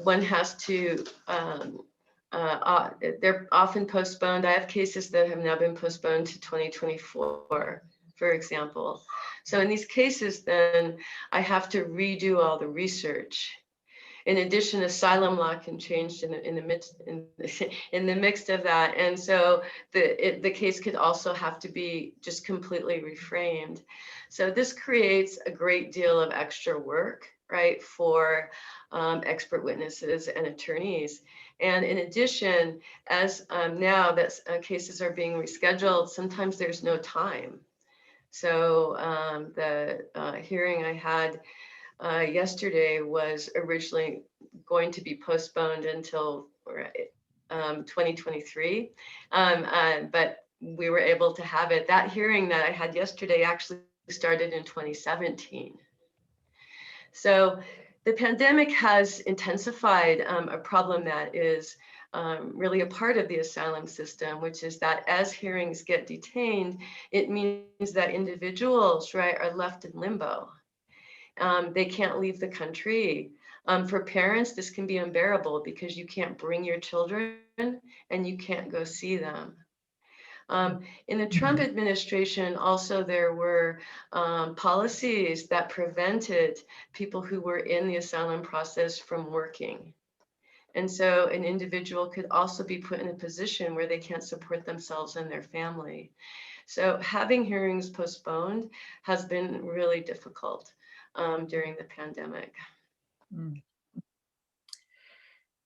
one has to, they're often postponed. I have cases that have now been postponed to 2024, for example. So in these cases, then I have to redo all the research. In addition, asylum law can change in the midst of that, and so the case could also have to be just completely reframed. So this creates a great deal of extra work, right, for expert witnesses and attorneys. And in addition, as now that cases are being rescheduled, sometimes there's no time. So the hearing I had yesterday was originally going to be postponed until 2023, but we were able to have it. That hearing that I had yesterday actually started in 2017. So the pandemic has intensified a problem that is really a part of the asylum system, which is that as hearings get detained, it means that individuals, right, are left in limbo. They can't leave the country. For parents, this can be unbearable because you can't bring your children and you can't go see them. In the Trump administration, also there were policies that prevented people who were in the asylum process from working. And so an individual could also be put in a position where they can't support themselves and their family. So having hearings postponed has been really difficult during the pandemic.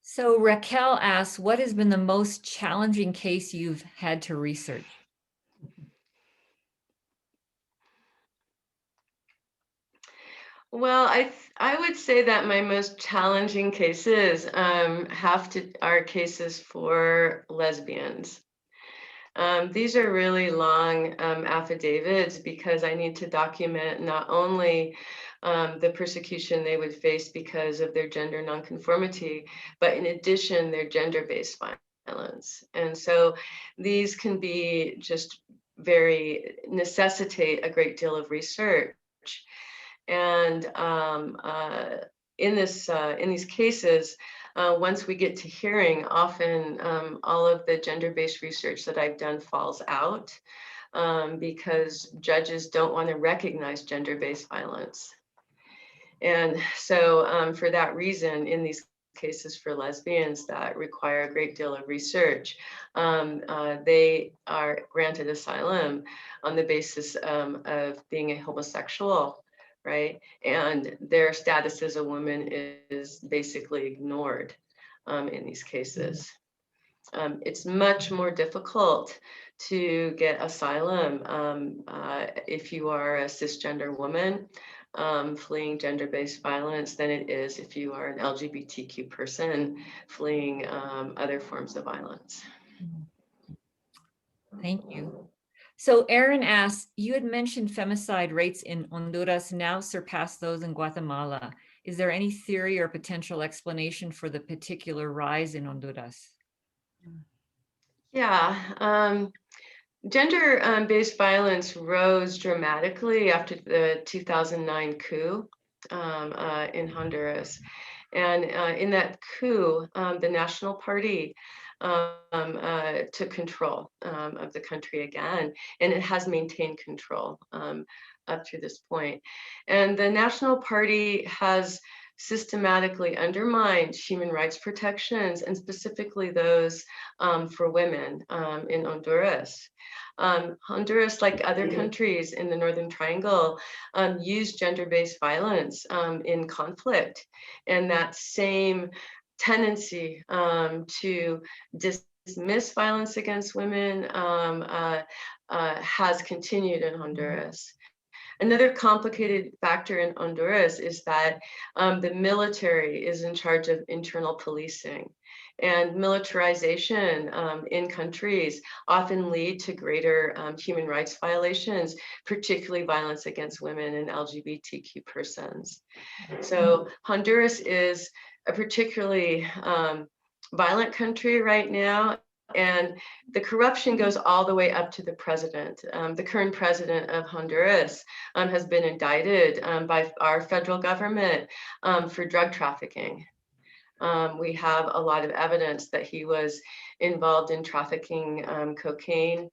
So Raquel asks, what has been the most challenging case you've had to research? Well, I would say that my most challenging cases are cases for lesbians. These are really long affidavits because I need to document not only the persecution they would face because of their gender nonconformity, but in addition, their gender-based violence. And so these can be just necessitate a great deal of research. And in these cases, once we get to hearing, often all of the gender-based research that I've done falls out because judges don't want to recognize gender-based violence. And so for that reason, in these cases for lesbians that require a great deal of research, they are granted asylum on the basis of being a homosexual. Right? And their status as a woman is basically ignored in these cases. It's much more difficult to get asylum if you are a cisgender woman fleeing gender-based violence than it is if you are an LGBTQ person fleeing other forms of violence. Thank you. So Aaron asks, you had mentioned femicide rates in Honduras now surpass those in Guatemala. Is there any theory or potential explanation for the particular rise in Honduras? Yeah, gender-based violence rose dramatically after the 2009 coup in Honduras. And in that coup, the National Party took control of the country again, and it has maintained control up to this point. And the National Party has systematically undermined human rights protections, and specifically those for women in Honduras. Honduras, like other countries in the Northern Triangle, use gender-based violence in conflict, and that same tendency to dismiss violence against women has continued in Honduras. Another complicated factor in Honduras is that the military is in charge of internal policing, and militarization in countries often lead to greater human rights violations, particularly violence against women and LGBTQ persons. So Honduras is a particularly violent country right now, and the corruption goes all the way up to the president. The current president of Honduras has been indicted by our federal government for drug trafficking. We have a lot of evidence that he was involved in trafficking cocaine.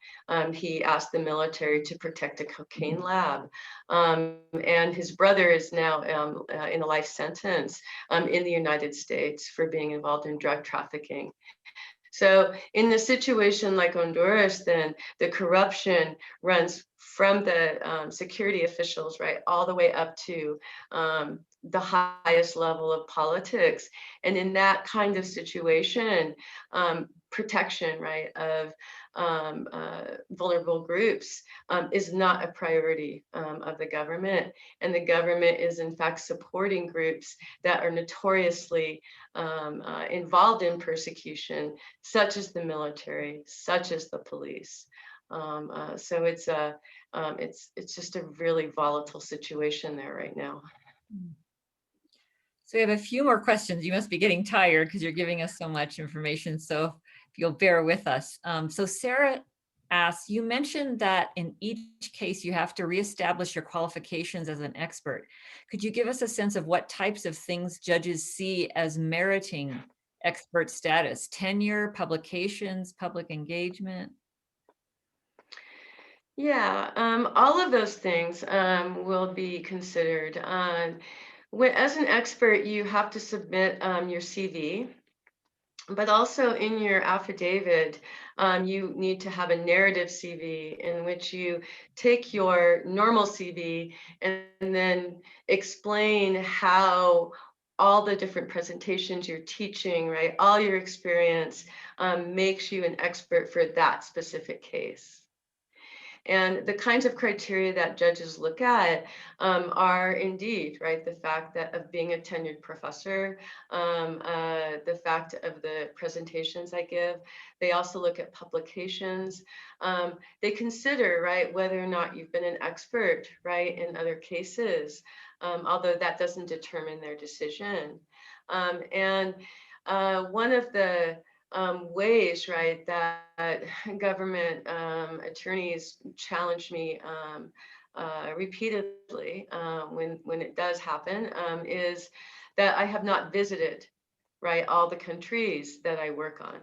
He asked the military to protect a cocaine lab. And his brother is now in a life sentence in the United States for being involved in drug trafficking. So in a situation like Honduras, then the corruption runs from the security officials, right, all the way up to the highest level of politics. And in that kind of situation, protection, right, of vulnerable groups is not a priority of the government. And the government is in fact supporting groups that are notoriously involved in persecution, such as the military, such as the police. So it's just a really volatile situation there right now. So we have a few more questions. You must be getting tired because you're giving us so much information. So if you'll bear with us. So Sarah asks, you mentioned that in each case you have to reestablish your qualifications as an expert. Could you give us a sense of what types of things judges see as meriting expert status? Tenure, publications, public engagement? Yeah, all of those things will be considered. As an expert, you have to submit your CV, but also in your affidavit, you need to have a narrative CV in which you take your normal CV and then explain how all the different presentations you're teaching, right, all your experience makes you an expert for that specific case. And the kinds of criteria that judges look at are indeed, right, the fact that of being a tenured professor, the fact of the presentations I give. They also look at publications. They consider, right, whether or not you've been an expert, right, in other cases, although that doesn't determine their decision. And one of the ways, right, that government attorneys challenge me repeatedly when it does happen is that I have not visited, right, all the countries that I work on.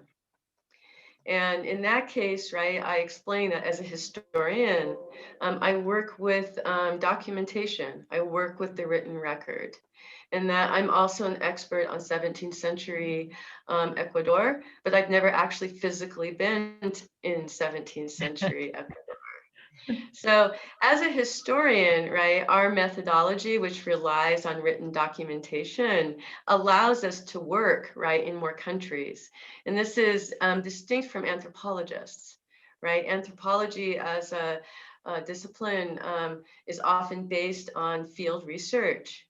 And in that case, right, I explain that as a historian, I work with documentation. I work with the written record. And that I'm also an expert on 17th century Ecuador, but I've never actually physically been in 17th century Ecuador. So as a historian, right, our methodology, which relies on written documentation, allows us to work, right, in more countries. And this is distinct from anthropologists, right? Anthropology as a discipline is often based on field research.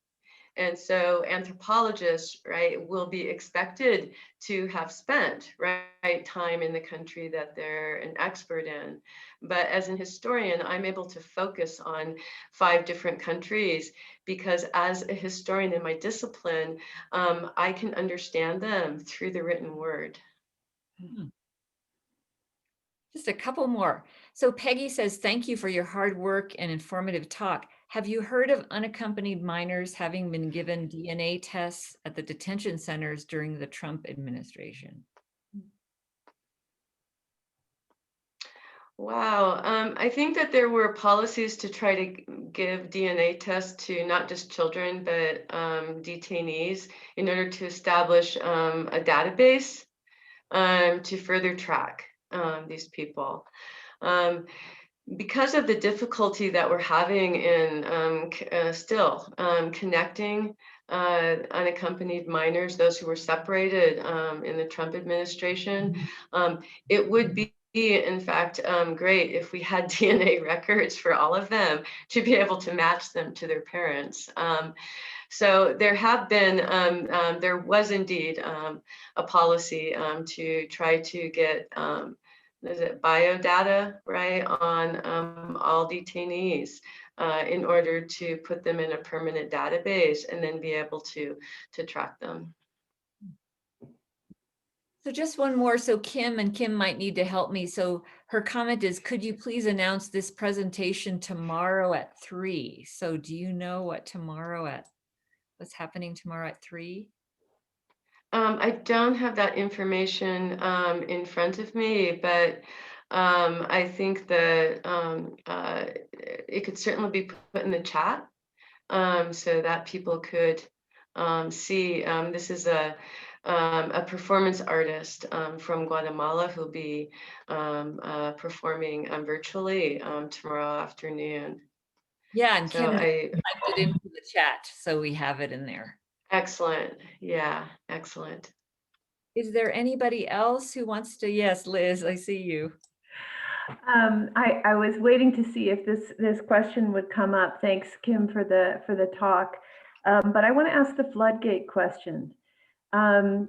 And so anthropologists, right, will be expected to have spent, right, time in the country that they're an expert in. But as an historian, I'm able to focus on 5 different countries because as a historian in my discipline, I can understand them through the written word. Just a couple more. So Peggy says, thank you for your hard work and informative talk. Have you heard of unaccompanied minors having been given DNA tests at the detention centers during the Trump administration? Wow, I think that there were policies to try to give DNA tests to not just children, but detainees in order to establish a database to further track these people. Because of the difficulty that we're having in still connecting unaccompanied minors, those who were separated in the Trump administration, it would be in fact great if we had DNA records for all of them to be able to match them to their parents. So there have been, there was indeed a policy to try to get is it biodata, right, on all detainees in order to put them in a permanent database and then be able to track them. So just one more. So Kim might need to help me. So her comment is, could you please announce this presentation tomorrow at 3? So do you know what's happening tomorrow at 3? I don't have that information in front of me, but I think that it could certainly be put in the chat so that people could see. This is a performance artist from Guatemala who'll be performing virtually tomorrow afternoon. Yeah, and So Kim typed it into the chat, so we have it in there. Excellent. Yeah, excellent. Is there anybody else who wants to? Yes, Liz, I see you. I was waiting to see if this question would come up. Thanks, Kim, for the talk. But I want to ask the floodgate question. I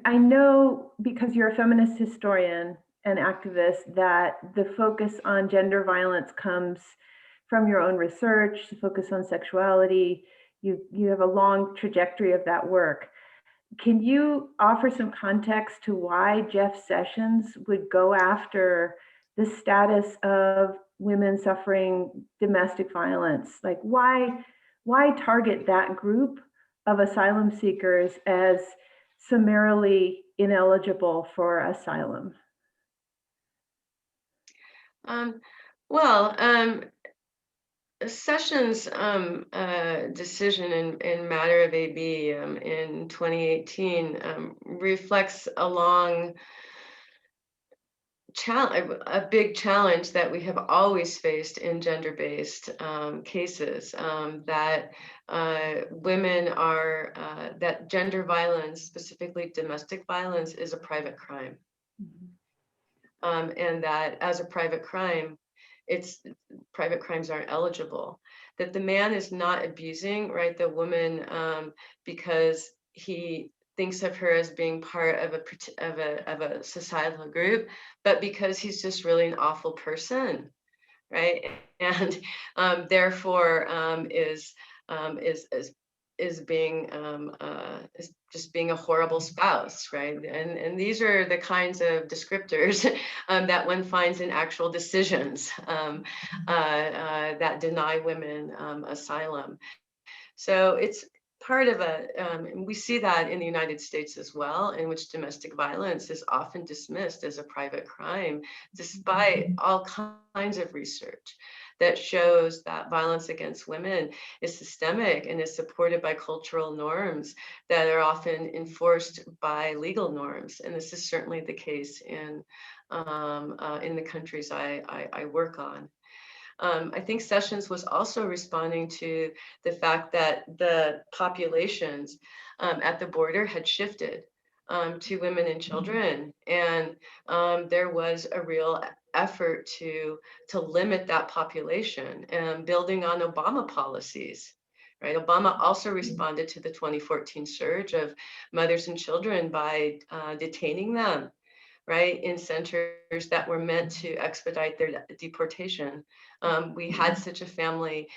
know, because you're a feminist historian and activist, that the focus on gender violence comes from your own research, the focus on sexuality. You have a long trajectory of that work. Can you offer some context to why Jeff Sessions would go after the status of women suffering domestic violence? Like, why target that group of asylum seekers as summarily ineligible for asylum? Sessions' decision in matter of AB in 2018 reflects a big challenge that we have always faced in gender-based cases, that women are, that gender violence, specifically domestic violence, is a private crime. And that as a private crime, private crimes aren't eligible, that the man is not abusing, right, the woman because he thinks of her as being part of a societal group, but because he's just really an awful person, right? And therefore is just being a horrible spouse, right? And these are the kinds of descriptors that one finds in actual decisions that deny women asylum. So it's part of and we see that in the United States as well, in which domestic violence is often dismissed as a private crime, despite all kinds of research that shows that violence against women is systemic and is supported by cultural norms that are often enforced by legal norms. And this is certainly the case in the countries I work on. I think Sessions was also responding to the fact that the populations at the border had shifted to women and children, and there was a real effort to limit that population, and building on Obama policies. Right. Obama also responded to the 2014 surge of mothers and children by detaining them, right, in centers that were meant to expedite their deportation. We had such a family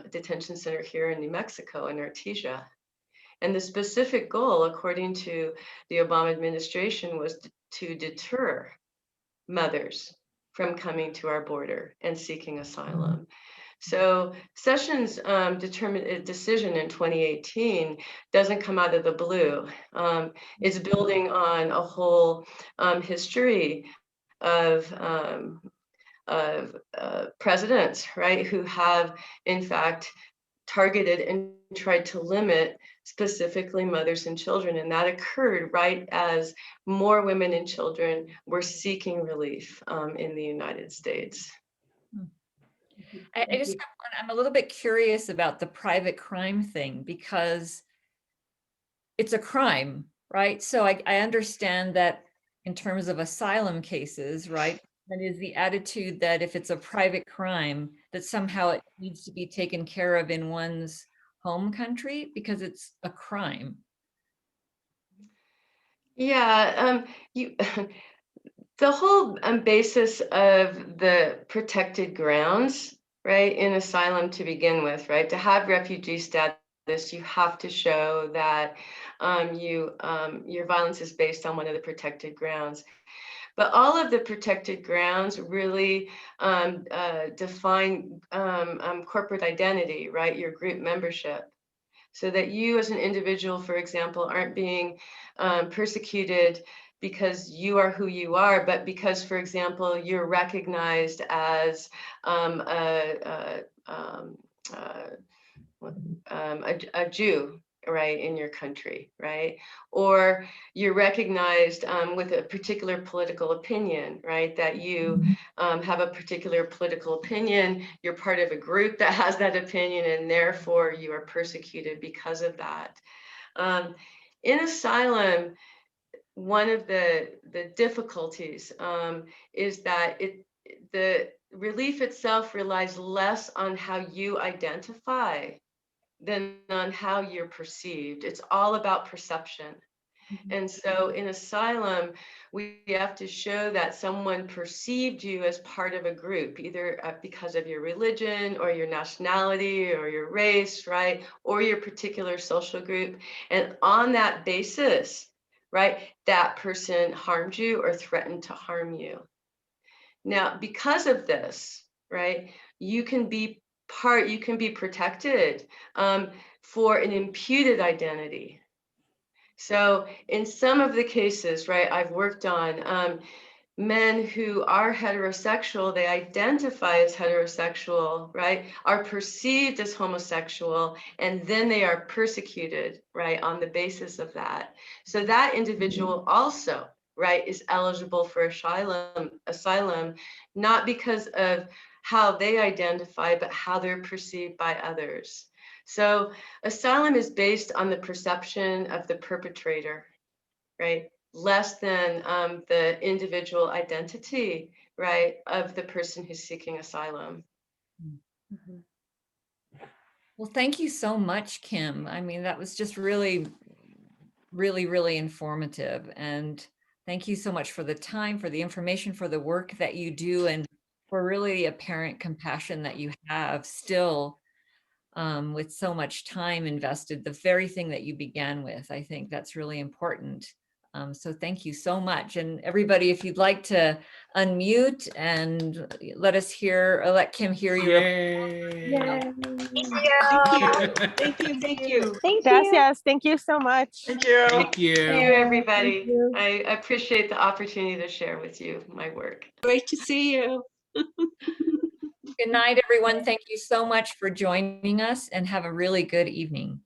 detention center here in New Mexico, in Artesia. And the specific goal, according to the Obama administration, was to deter mothers from coming to our border and seeking asylum. So Sessions' decision in 2018 doesn't come out of the blue. It's building on a whole history of presidents, right, who have in fact targeted and tried to limit specifically mothers and children. And that occurred right as more women and children were seeking relief in the United States. I'm a little bit curious about the private crime thing, because it's a crime, right? So I understand that in terms of asylum cases, right? And is the attitude that if it's a private crime, that somehow it needs to be taken care of in one's home country because it's a crime? Yeah, the whole basis of the protected grounds, right, in asylum to begin with, right, to have refugee status, you have to show that your violence is based on one of the protected grounds. But all of the protected grounds really define corporate identity, right, your group membership, so that you as an individual, for example, aren't being persecuted because you are who you are, but because, for example, you're recognized as a Jew, right, in your country, right? Or you're recognized with a particular political opinion, right? That you have a particular political opinion, you're part of a group that has that opinion, and therefore you are persecuted because of that. in asylum, one of the difficulties is that the relief itself relies less on how you identify than on how you're perceived. It's all about perception. And so in asylum, we have to show that someone perceived you as part of a group, either because of your religion or your nationality or your race, right? Or your particular social group. And on that basis, right, that person harmed you or threatened to harm you. Now, because of this, right, you can be protected for an imputed identity. So in some of the cases, right, I've worked on, men who are heterosexual, they identify as heterosexual, right, are perceived as homosexual, and then they are persecuted, right, on the basis of that. So that individual also, right, is eligible for asylum, not because of how they identify, but how they're perceived by others. So asylum is based on the perception of the perpetrator, right? Less than the individual identity, right, of the person who's seeking asylum. Well, thank you so much, Kim. I mean, that was just really, really informative. And thank you so much for the time, for the information, for the work that you do, and for really the apparent compassion that you have still with so much time invested, the very thing that you began with. I think that's really important. So thank you so much. And everybody, if you'd like to unmute and let us hear, or let Kim hear your. Yay. Thank you. Thank you. Gracias. Thank you so much. Thank you. Thank Thank you, you. everybody. Thank you. I appreciate the opportunity to share with you my work. Great to see you. Good night, everyone. Thank you so much for joining us, and have a really good evening.